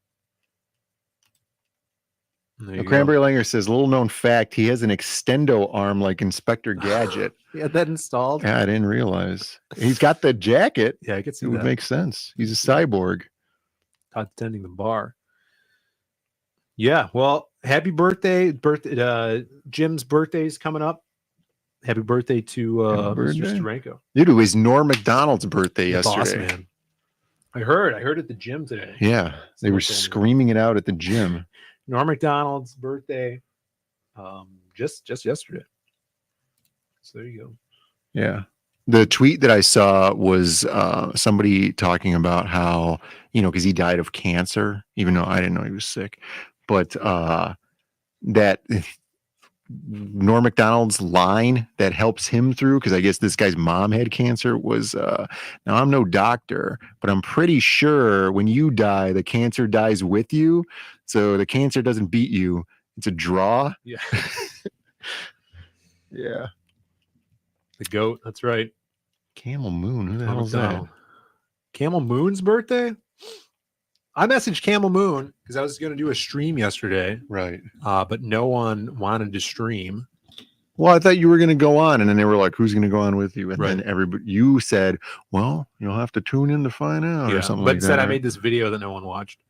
Cranberry Langer says, little known fact, he has an extendo arm like Inspector Gadget. He had that installed. Yeah, I didn't realize. He's got the jacket. Yeah, I could see it that. Would make sense. He's a cyborg. Todd's tending the bar. Yeah, well, happy birthday. Jim's birthday is coming up. Happy birthday to Mr. Steranko. Dude, it was Norm Macdonald's birthday yesterday. Boss man. I heard at the gym today. Yeah, they were screaming it out at the gym. Norm Macdonald's birthday, just yesterday. So there you go. Yeah, the tweet that I saw was somebody talking about how because he died of cancer, even though I didn't know he was sick, but that Norm Macdonald's line that helps him through, because I guess this guy's mom had cancer, was now I'm no doctor, but I'm pretty sure when you die, the cancer dies with you. So the cancer doesn't beat you. It's a draw. Yeah. Yeah. The goat. That's right. Camel Moon. Who the hell is that? Camel Moon's birthday? I messaged Camel Moon because I was going to do a stream yesterday. Right. But no one wanted to stream. Well, I thought you were going to go on, and then they were like, who's going to go on with you? And Right. then everybody, you said, well, you'll have to tune in to find out or something but like instead that. I made this video that no one watched.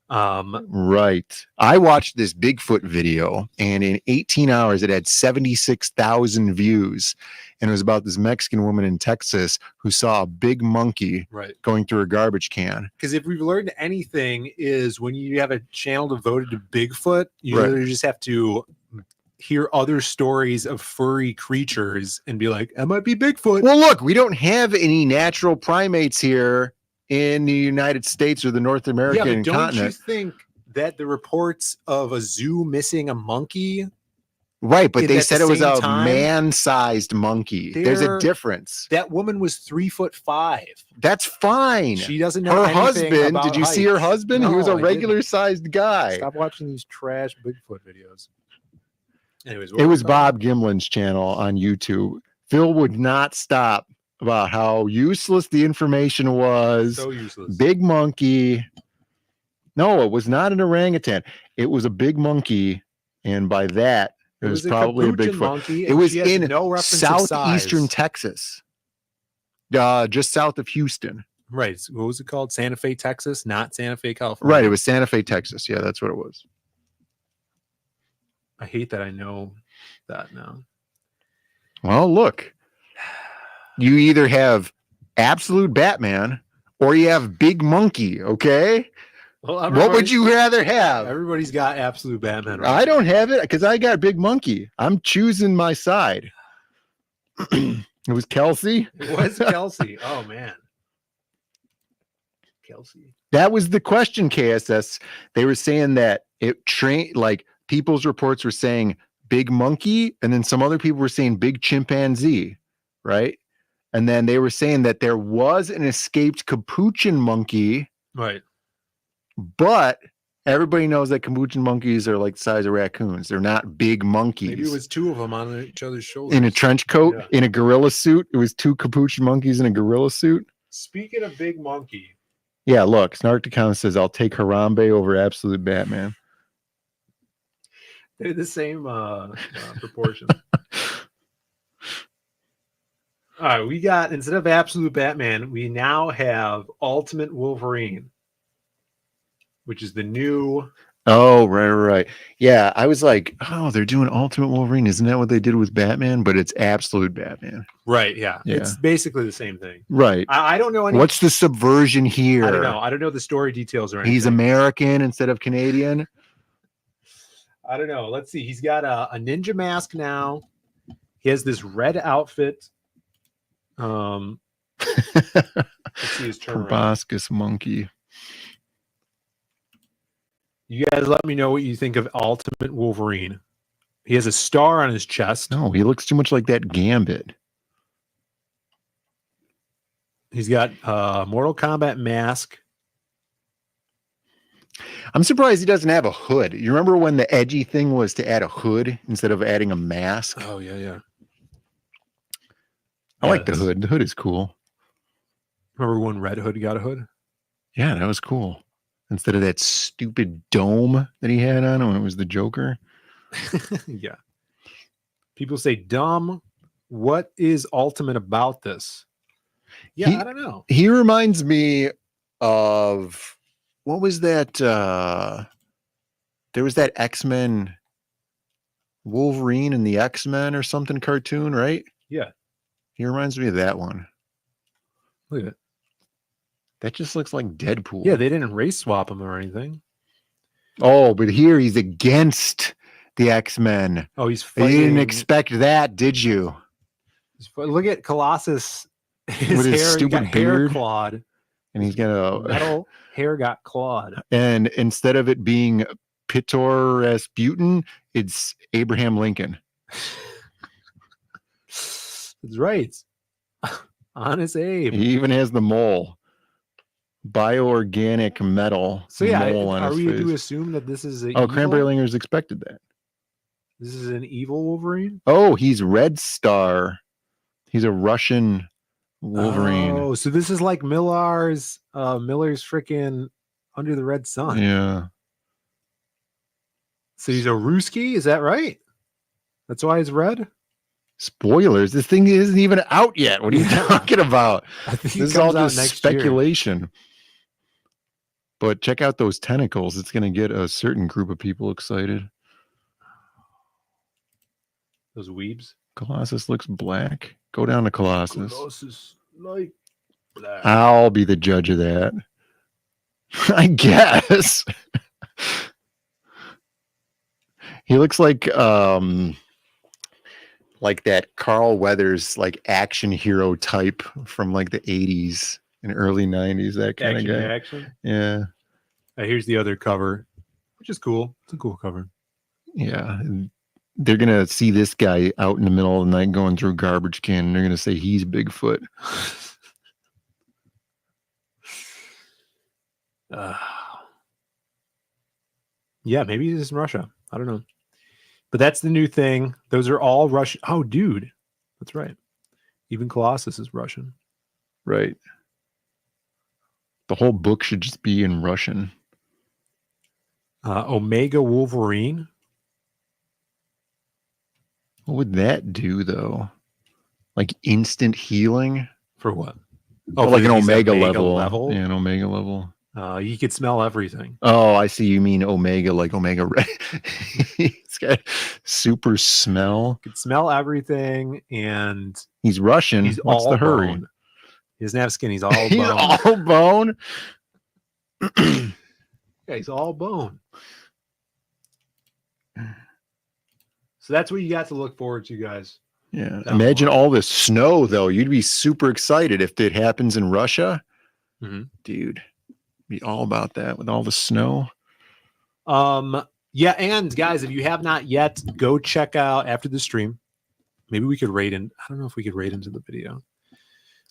Right. I watched this Bigfoot video, and in 18 hours, it had 76,000 views. And it was about this Mexican woman in Texas who saw a big monkey going through a garbage can. Because if we've learned anything is when you have a channel devoted to Bigfoot, you Right. literally just have to hear other stories of furry creatures and be like, that might be Bigfoot. Well, look, we don't have any natural primates here in the United States or the North American but don't continent. you think that the reports of a zoo missing a monkey? Right, but at they the said it was same a time, man-sized monkey. There's a they're- difference. That woman was 3'5". That's fine. She doesn't know her anything husband. about Did you see her heights. husband? He No, was a I didn't. regular-sized guy. Stop watching these trash Bigfoot videos. Anyways, It was Bob Gimlin's channel on YouTube. Phil would not stop about how useless the information was. So useless. Big monkey. No, it was not an orangutan. It was a big monkey, and by that, it was a probably a capuchin Bigfoot. monkey, It and was she has in no reference of southeastern size. Texas, just south of Houston. Right. So what was it called? Santa Fe, Texas, not Santa Fe, California. Right, it was Santa Fe, Texas. Yeah, that's what it was. I hate that I know that now. Well, look, you either have absolute Batman or you have Big Monkey. Okay, Well, what would you rather have? Everybody's got absolute Batman. Right I don't have it because I got Big Monkey. I'm choosing my side. It was Kelsey. It was Kelsey. Oh man, Kelsey. That was the question, KSS. They were saying that it trained, like people's reports were saying big monkey, and then some other people were saying big chimpanzee, right? And then they were saying that there was an escaped capuchin monkey, Right. but everybody knows that capuchin monkeys are like the size of raccoons. They're not big monkeys. Maybe it was two of them on each other's shoulders. In a trench coat, Yeah. in a gorilla suit. It was two capuchin monkeys in a gorilla suit. Speaking of big monkey, Yeah, look, Snarkticon says, I'll take Harambe over Absolute Batman. they're the same proportion. All right, we got, instead of Absolute Batman, we now have Ultimate Wolverine, which is the new. Oh, right. Yeah, I was like, oh, they're doing Ultimate Wolverine. Isn't that what they did with Batman? But it's Absolute Batman. Right, yeah. Yeah. It's basically the same thing. Right. I don't know any. What's the subversion here? I don't know. I don't know the story details or anything. He's American instead of Canadian. I don't know. Let's see. He's got a ninja mask now. He has this red outfit. Let's see his turnaround. Proboscis monkey. You guys let me know what you think of Ultimate Wolverine. He has a star on his chest. No, he looks too much like that Gambit. He's got Mortal Kombat mask. I'm surprised he doesn't have a hood. You remember when the edgy thing was to add a hood instead of adding a mask? Oh, yeah. I like the hood. The hood is cool. Remember when Red Hood got a hood? Yeah, that was cool. Instead of that stupid dome that he had on when it was the Joker. Yeah. People say, dumb. What is Ultimate about this? Yeah, I don't know. He reminds me of, what was that? There was that X-Men Wolverine and the X-Men or something cartoon, right? Yeah. He reminds me of that one. Look at it. That just looks like Deadpool. Yeah, they didn't race swap him or anything. Oh, but here he's against the X-Men. Oh, he's You fighting. didn't expect that, did you? Look at Colossus. With his stupid got hair beard. clawed. And he's got a Metal hair got clawed. and instead of it being Pitor Rasputin, it's Abraham Lincoln. That's right. Honest Abe. He even has the mole. Bioorganic metal. So yeah, mole on are his we face. to assume that this is Cranberry Lingers expected that. This is an evil Wolverine? Oh, he's Red Star. He's a Russian Wolverine. Oh, so this is like Miller's freaking Under the Red Sun. Yeah. So he's a Ruski, is that right? That's why he's red? Spoilers. This thing isn't even out yet. What are you talking about? I think This is all just speculation. But check out those tentacles. It's going to get a certain group of people excited. Those weebs. Colossus looks black. Go down to Colossus. Colossus like black. I'll be the judge of that. I guess. He looks like that Carl Weathers like action hero type from like the 80s and early 90s, that kind of guy. Action. Yeah. Here's the other cover, which is cool. It's a cool cover. Yeah. And they're going to see this guy out in the middle of the night going through a garbage can, and they're going to say he's Bigfoot. Yeah, maybe he's in Russia. I don't know. But that's the new thing. Those are all Russian. Oh, dude. That's right. Even Colossus is Russian. Right. The whole book should just be in Russian. Omega Wolverine. What would that do, though? Like instant healing? For what? Oh, like an Omega level. Yeah, an Omega level. You could smell everything. Oh, I see. You mean Omega, like Omega Red. He's got super smell. Could smell everything, and he's Russian. He's What's all the hurry? bone. He doesn't have skin. He's all bone. He's all bone. Yeah, he's all bone. So that's what you got to look forward to, guys. Yeah. Imagine all this snow, though. You'd be super excited if it happens in Russia. Mm-hmm. Dude, be all about that with all the snow. Yeah, and guys, if you have not yet, go check out after the stream. Maybe we could rate in. I don't know if we could rate into the video.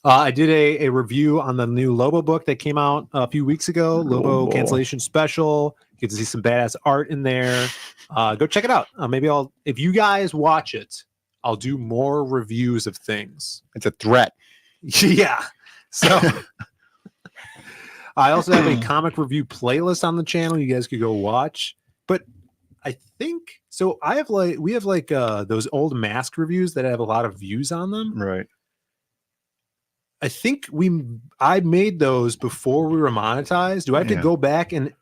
I did a review on the new Lobo book that came out a few weeks ago. Lobo cancellation special. You get to see some badass art in there. Go check it out. Maybe if you guys watch it, I'll do more reviews of things. It's a threat. Yeah. So I also have a comic review playlist on the channel. You guys could go watch. But I think so. We have those old mask reviews that have a lot of views on them. Right. I think I made those before we were monetized. Do I have to go back and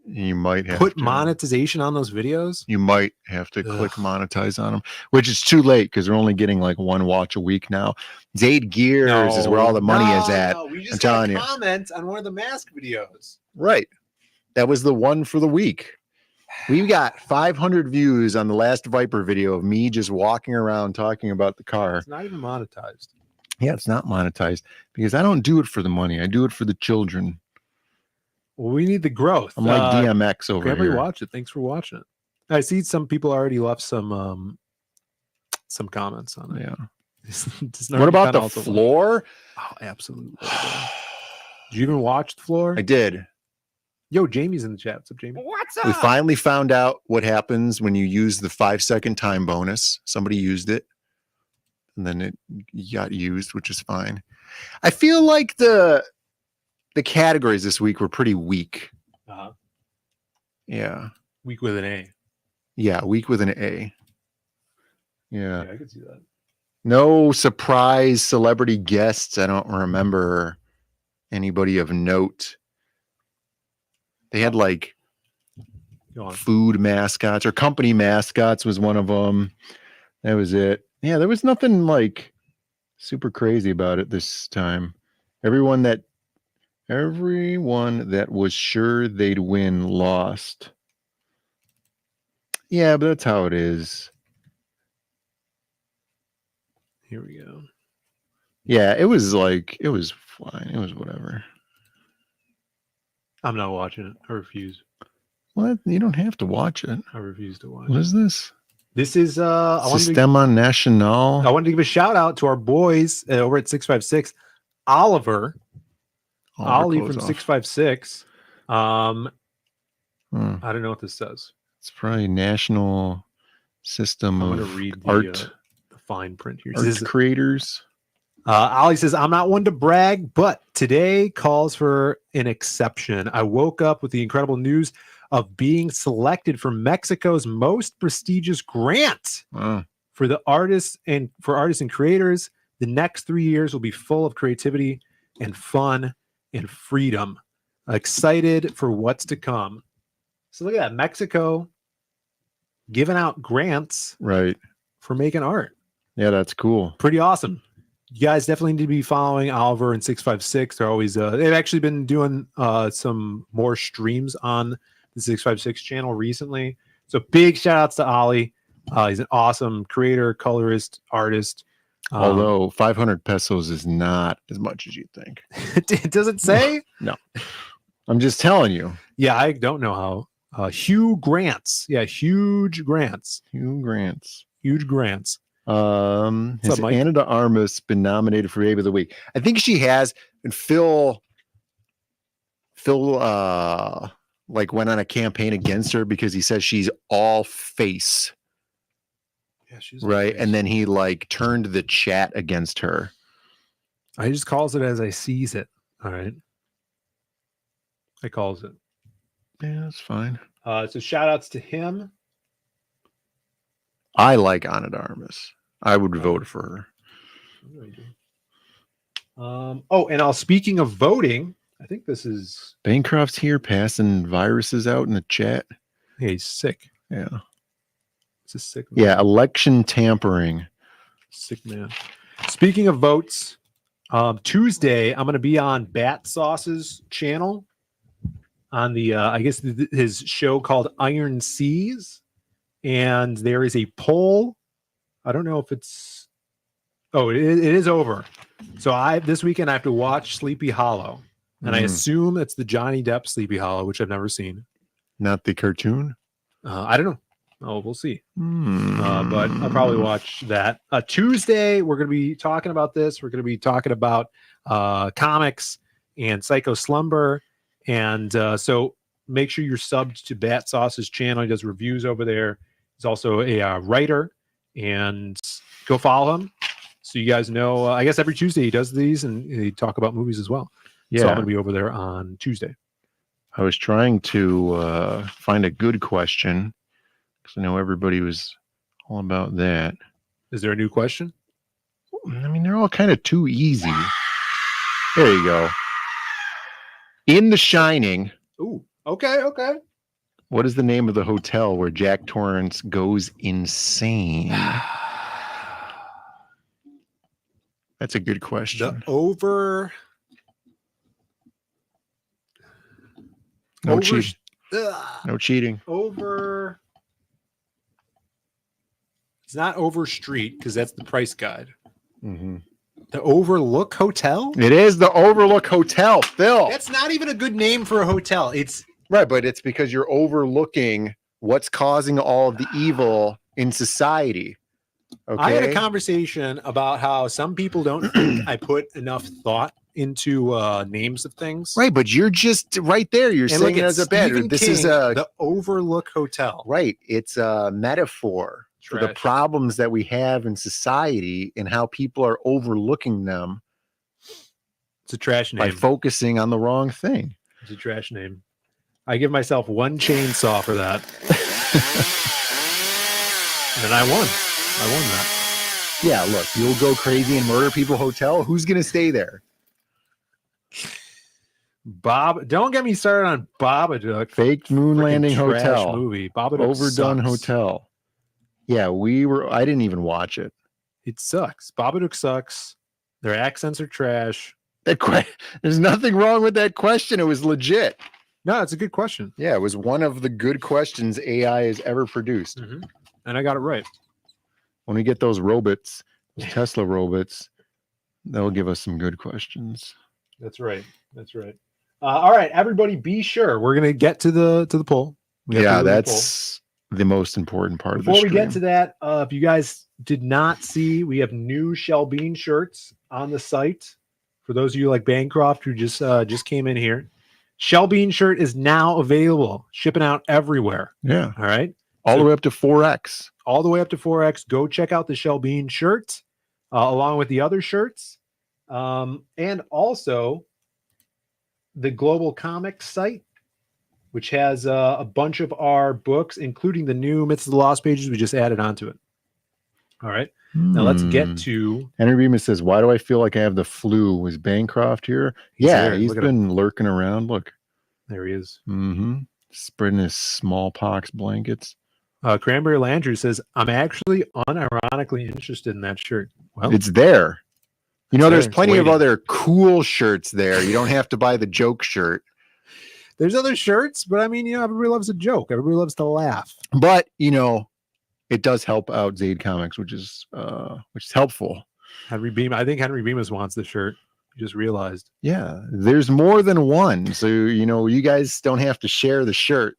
you might have put monetization on those videos? You might have to click monetize on them, which is too late because they're only getting like one watch a week now. Zade Gears is where all the money is at. No, we I'm just telling got you. comment on one of the mask videos. Right. That was the one for the week. We got 500 views on the last Viper video of me just walking around talking about the car. It's not even monetized. Yeah, it's not monetized because I don't do it for the money. I do it for the children. Well, we need the growth. I'm like DMX over everybody here. Watch it. Thanks for watching it. I see some people already left some comments on it. Yeah. What about the floor? Oh, absolutely. Did you even watch the floor? I did. Yo, Jamie's in the chat. What's up, Jamie? What's up? We finally found out what happens when you use the 5-second time bonus. Somebody used it. And then it got used, which is fine. I feel like the categories this week were pretty weak. Uh-huh. Yeah. Week with an A. Yeah, week with an A. Yeah. I could see that. No surprise celebrity guests. I don't remember anybody of note. They had like food mascots or company mascots was one of them. That was it. Yeah, there was nothing like super crazy about it this time. Everyone that was sure they'd win lost. Yeah, but that's how it is. Here we go. Yeah, it was fine. It was whatever. I'm not watching it. I refuse. What? You don't have to watch it. I refuse to watch. What is this? This is Sistema Nacional. I wanted to give a shout out to our boys over at 656. Ollie from 656. I don't know what this says. It's probably National System I'm of going to read Art. The fine print here. Art creators. Ollie says, I'm not one to brag, but today calls for an exception. I woke up with the incredible news of being selected for Mexico's most prestigious grant for the artists and creators. The next 3 years will be full of creativity and fun and freedom. Excited for what's to come. So look at that. Mexico giving out grants for making art. Yeah, that's cool. Pretty awesome. You guys definitely need to be following Oliver and 656. They're always they've actually been doing some more streams on the 656 channel recently. So big shout outs to Ollie. He's an awesome creator, colorist, artist. Although 500 pesos is not as much as you think. It doesn't say? No. I'm just telling you. Yeah, I don't know how. Hugh Grants. Yeah, huge grants. Huge grants. Has Ana de Armas been nominated for Babe of the Week? I think she has. And Phil like went on a campaign against her because he says she's all face. Yeah, she's right. And then he like turned the chat against her. I just calls it as I sees it. All right. I calls it. Yeah, that's fine. So shout outs to him. I like Ana de Armas. I would vote for her. And speaking of voting, I think this is Bancroft's here passing viruses out in the chat. Hey, he's sick. Yeah. It's a sick man. Yeah, election tampering. Sick man. Speaking of votes, Tuesday I'm going to be on Bat Sauce's channel on the I guess his show called Iron Seas, and there is a poll. I don't know if it's it is over. So this weekend I have to watch Sleepy Hollow, and I assume it's the Johnny Depp Sleepy Hollow, which I've never seen. Not the cartoon? I don't know. Oh, we'll see. But I'll probably watch that. Tuesday, we're going to be talking about this. We're going to be talking about comics and Psycho Slumber. And so make sure you're subbed to Bat Sauce's channel. He does reviews over there. He's also a writer. And go follow him. So you guys know, I guess every Tuesday he does these and he talk about movies as well. Yeah. So I'm going to be over there on Tuesday. I was trying to find a good question because I know everybody was all about that. Is there a new question? I mean, they're all kind of too easy. There you go. In The Shining. Ooh, okay. What is the name of the hotel where Jack Torrance goes insane? That's a good question. No cheating. Over. It's not Over Street because that's the price guide. Mm-hmm. The Overlook Hotel? It is the Overlook Hotel, Phil. That's not even a good name for a hotel. It's right, but it's because you're overlooking what's causing all of the evil in society. Okay. I had a conversation about how some people don't think I put enough thought into names of things. Right, but you're just right there. You're saying it as a bed. This is the Overlook Hotel. Right. It's a metaphor for the problems that we have in society and how people are overlooking them. It's a trash name. By focusing on the wrong thing. It's a trash name. I give myself one chainsaw for that. And I won. I won that. Yeah, look, you'll go crazy and murder people hotel. Who's going to stay there? Don't get me started on Babadook. Fake moon landing hotel. Movie. Babadook Overdone sucks. hotel. Yeah, I didn't even watch it. It sucks. Babadook sucks. Their accents are trash. There's nothing wrong with that question. It was legit. No, it's a good question. Yeah, it was one of the good questions AI has ever produced. Mm-hmm. And I got it right. When we get those robots, those Tesla robots, they'll give us some good questions. That's right. All right, everybody, be sure we're gonna get to the poll. Yeah, that's the most important part of the Before we stream. get to that, if you guys did not see, we have new Shell Bean shirts on the site. For those of you like Bancroft who just came in here, Shell Bean shirt is now available, shipping out everywhere. Yeah. All right. All the way up to 4X. All the way up to 4X. Go check out the Shell Bean shirt along with the other shirts. And also the Global Comics site, which has a bunch of our books, including the new Myths of the Lost pages we just added onto it. All right. Now let's get to... Henry Remus says, why do I feel like I have the flu? Was Bancroft here? He's been lurking around. Look. There he is. Mm-hmm. Spreading his smallpox blankets. Cranberry Landry says, I'm actually unironically interested in that shirt. Well, it's there. You know, there's plenty of waiting. other cool shirts there. You don't have to buy the joke shirt. There's other shirts, but I mean, you know, everybody loves a joke. Everybody loves to laugh. But, you know, it does help out Zaid Comics, which is helpful. I think Henry Bemis wants the shirt. You just realized. Yeah, there's more than one. So, you know, you guys don't have to share the shirt.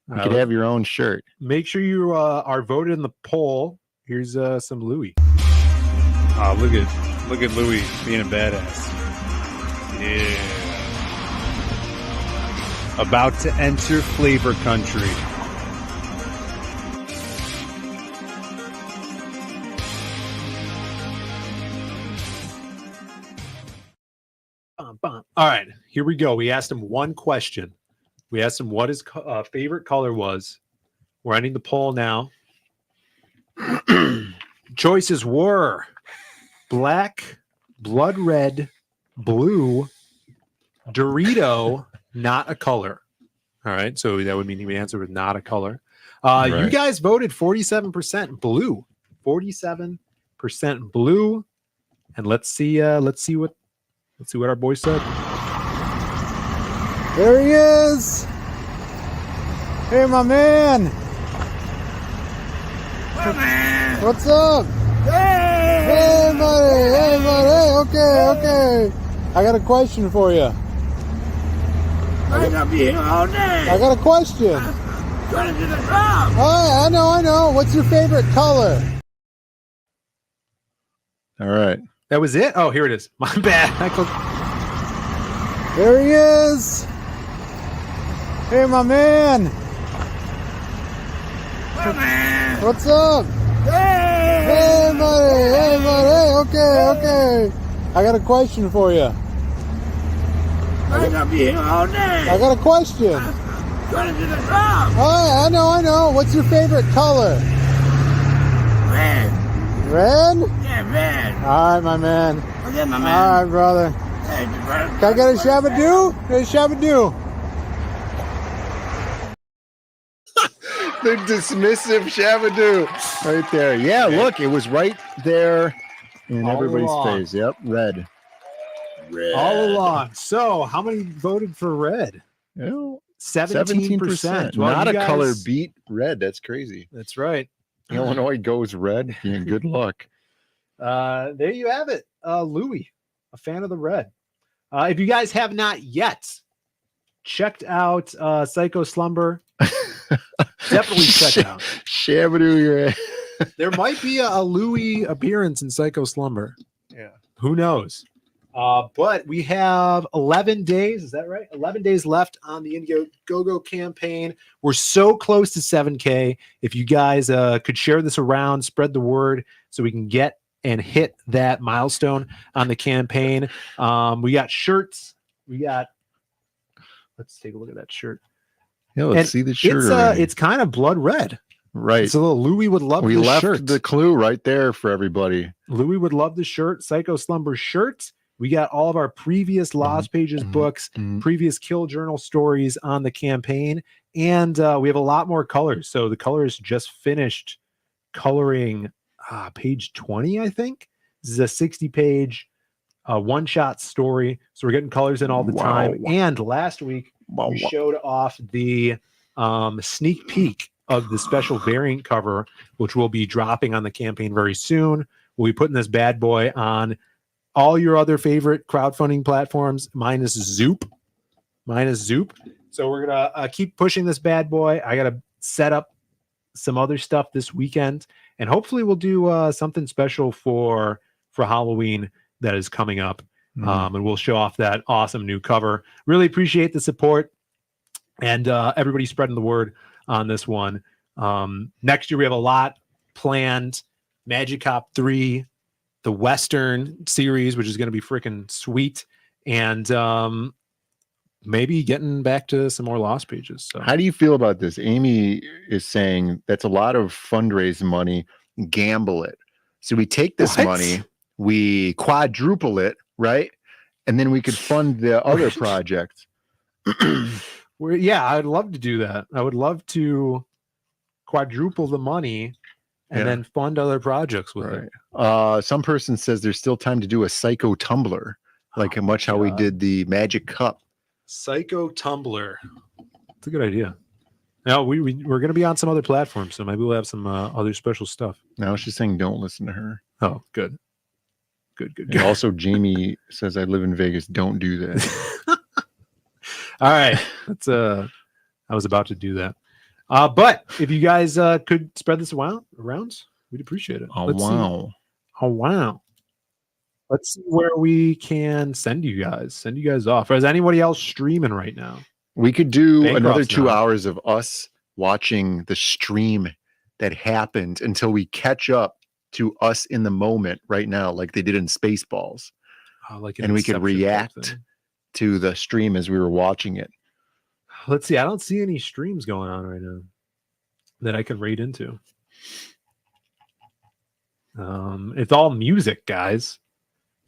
You could have your own shirt. Make sure you are voted in the poll. Here's some Louis. Oh, look at Louis being a badass. Yeah. About to enter flavor country. All right, here we go. We asked him one question. We asked him what his favorite color was. We're ending the poll now. Choices were black, blood red, blue, Dorito, not a color. All right, so that would mean he would answer with not a color. You guys voted 47% blue. 47% blue. And let's see what our boy said. There he is. Hey, my man. What's up? Hey, buddy. Hey, buddy. Okay. I got a question for you. I'm gonna be here all day. I got a question. Trying to do the job. Oh, I know. What's your favorite color? All right. That was it? Oh, here it is. My bad. There he is. Hey, my man. What's up? Hey, buddy. Hey, buddy. Okay. I got a question for you. I'm gonna be here all day. I got a question. Trying to do the job. Oh, I know. What's your favorite color? Red. Red? Yeah, red. All right, my man. Okay, my man. All right, brother. Hey, brother. Can I get a shabadoo? Get a shabadoo. The dismissive Shabadoo right there. Yeah, look, it was right there in everybody's face. Yep, red. All along. So, how many voted for red? 17%. Well, not a color beat red. That's crazy. That's right. Illinois goes red. Yeah, good luck. There you have it. Louis, a fan of the red. If you guys have not yet checked out Psycho Slumber, definitely check it out. Shabadoo, There might be a Louis appearance in Psycho Slumber. Yeah. Who knows? But we have 11 days. Is that right? 11 days left on the Indiegogo campaign. We're so close to 7K. If you guys could share this around, spread the word so we can get and hit that milestone on the campaign. We got shirts. Let's take a look at that shirt. Yeah, let's see the shirt. It's kind of blood red. Right. So Louis would love we the left shirt. the clue right there for everybody. Louis would love the shirt. Psycho Slumber shirt. We got all of our previous Lost Pages books, previous Kill Journal stories on the campaign, and we have a lot more colors. So the colors just finished coloring page 20, I think. This is a 60-page one-shot story. So we're getting colors in all the time. And last week, we showed off the sneak peek of the special variant cover, which will be dropping on the campaign very soon. We'll be putting this bad boy on all your other favorite crowdfunding platforms minus Zoop. So we're gonna keep pushing this bad boy. I gotta set up some other stuff this weekend, and hopefully we'll do something special for Halloween that is coming up. And we'll show off that awesome new cover. Really appreciate the support and everybody spreading the word on this one. Next year we have a lot planned. Magic Cop 3, the Western series, which is going to be freaking sweet, and maybe getting back to some more Lost Pages. So how do you feel about this? Amy is saying that's a lot of fundraise money. Gamble it. So we take this money, we quadruple it, right? And then we could fund the other project. Yeah, I'd love to do that. I would love to quadruple the money and then fund other projects with it. Some person says there's still time to do a Psycho Tumbler, like how we did the Magic Cup. Psycho Tumbler. That's a good idea. Now we're going to be on some other platforms, so maybe we'll have some other special stuff. Now she's saying don't listen to her. Oh, good. And also, Jamie says I live in Vegas. Don't do that. All right, that's I was about to do that, but if you guys could spread this around, we'd appreciate it. Wow. Let's see where we can send you guys off. Is anybody else streaming right now? We could do Bancroft's another 2 not. hours of us watching the stream that happened until we catch up to us in the moment right now, like they did in Spaceballs. And we could react to the stream as we were watching it. Let's see. I don't see any streams going on right now that I could raid into. It's all music, guys.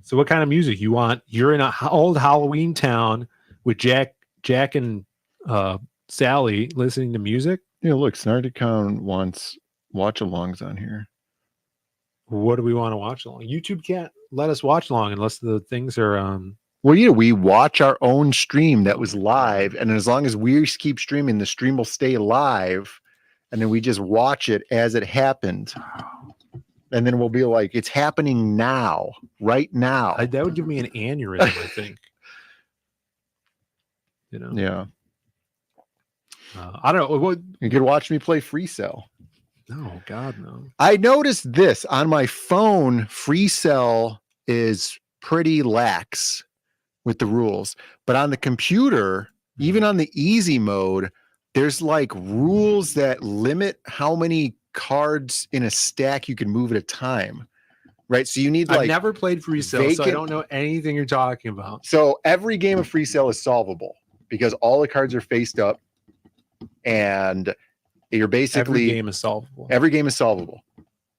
So what kind of music you want? You're in an old Halloween town with Jack and Sally listening to music. Yeah, look, Snarticon wants watch-alongs on here. What do we want to watch along? YouTube can't let us watch along unless the things are Well, we watch our own stream that was live, and as long as we keep streaming, the stream will stay live, and then we just watch it as it happened. And then we'll be like, it's happening now, right now. That would give me an aneurysm, I think. Yeah. I don't know. You could watch me play Free Cell. No, God, no. I noticed this on my phone. Free Cell is pretty lax with the rules, but on the computer, even on the easy mode, there's like rules that limit how many cards in a stack you can move at a time. Right. So you need I've never played Free Cell, so I don't know anything you're talking about. So every game of Free Cell is solvable because all the cards are faced up, and you're basically every game is solvable. Every game is solvable.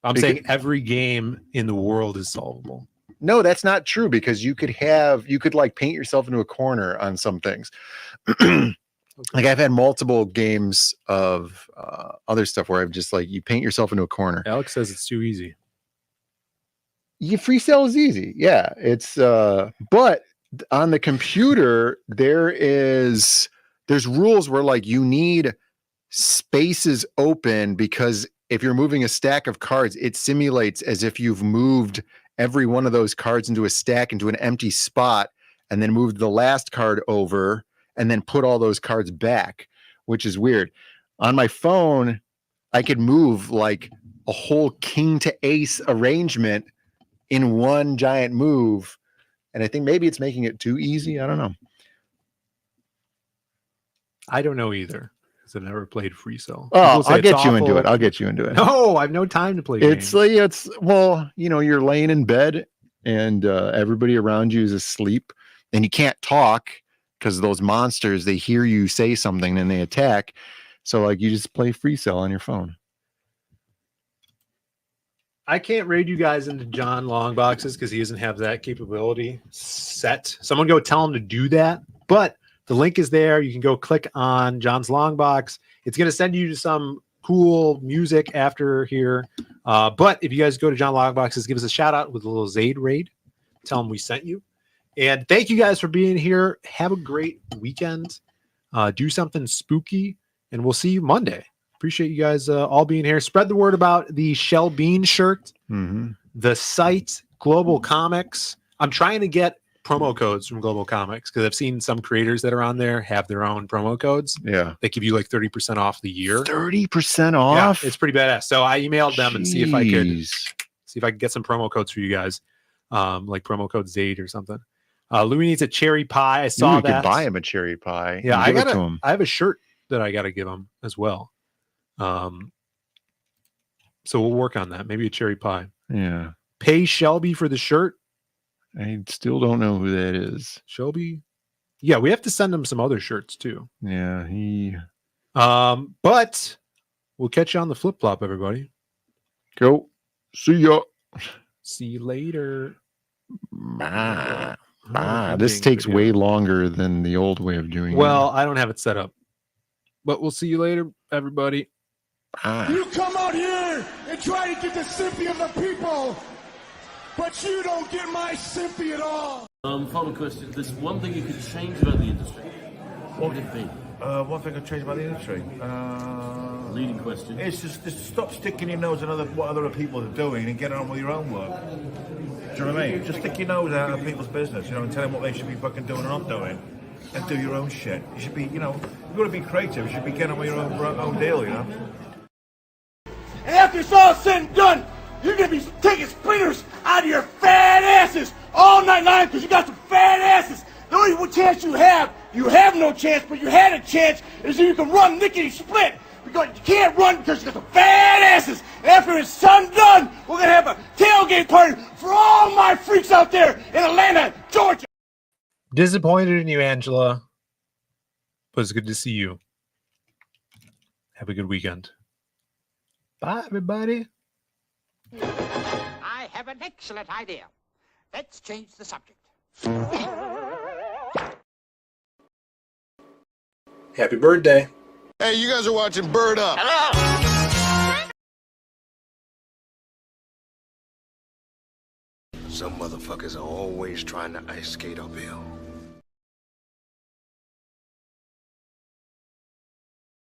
I'm saying every game in the world is solvable. No, that's not true, because you could like paint yourself into a corner on some things. Like I've had multiple games of other stuff where I've just like, you paint yourself into a corner. Alex says it's too easy. Free Cell is easy. Yeah, it's but on the computer there's rules where like you need spaces open, because if you're moving a stack of cards, it simulates as if you've moved every one of those cards into a stack into an empty spot, and then moved the last card over, and then put all those cards back, which is weird. On my phone, I could move like a whole king to ace arrangement in one giant move. And I think maybe it's making it too easy. I don't know. I don't know either, because I've never played Free Cell. Oh, I'll get you into it. I'll get you into it. No, I have no time to play games. Well, you're laying in bed and everybody around you is asleep and you can't talk because those monsters, they hear you say something and they attack. So like you just play Free Cell on your phone. I can't raid you guys into John Longboxes because he doesn't have that capability set. Someone go tell him to do that. But the link is there. You can go click on John's Longbox. It's going to send you to some cool music after here. But if you guys go to John Longboxes, give us a shout out with a little Zaid raid. Tell him we sent you. And thank you guys for being here. Have a great weekend. Do something spooky. And we'll see you Monday. Appreciate you guys all being here. Spread the word about the Shell Bean shirt, the site, Global Comics. I'm trying to get promo codes from Global Comics, because I've seen some creators that are on there have their own promo codes. Yeah. They give you like 30% off the year. 30% off? Yeah, it's pretty badass. So I emailed them and see if I could get some promo codes for you guys. Like promo code Zaid or something. Louis needs a cherry pie. I saw that. You could buy him a cherry pie. Yeah, I got him. I have a shirt that I gotta give him as well. So we'll work on that. Maybe a cherry pie. Yeah. Pay Shelby for the shirt. I still don't know who that is. Shelby. Yeah, we have to send him some other shirts too. Yeah, but we'll catch you on the flip flop, everybody. Go. See ya. See you later. This takes way longer than the old way of doing it. Well, I don't have it set up. But we'll see you later, everybody. You come out here and try to get the sympathy of the people, but you don't get my sympathy at all. Final question. There's one thing you could change about the industry. What would it be? One thing I'd change about the industry. Leading question. It's just stop sticking your nose in what other people are doing and get on with your own work. Do you know what I mean? Just stick your nose out of people's business, and tell them what they should be fucking doing and not doing, and do your own shit. You should be, you've got to be creative. You should be getting on with your own deal, And after it's all said and done, you're going to be taking splinters out of your fat asses all night long because you got some fat asses. The only chance you have no chance, but you had a chance, is if you can run lickety-split. Because you can't run because you got some fat asses. And after it's done, we're going to have a tailgate party for all my freaks out there in Atlanta, Georgia. Disappointed in you, Angela. But it's good to see you. Have a good weekend. Bye, everybody. I have an excellent idea. Let's change the subject. Happy birthday. Hey, you guys are watching Bird Up. Hello. Some motherfuckers are always trying to ice skate uphill.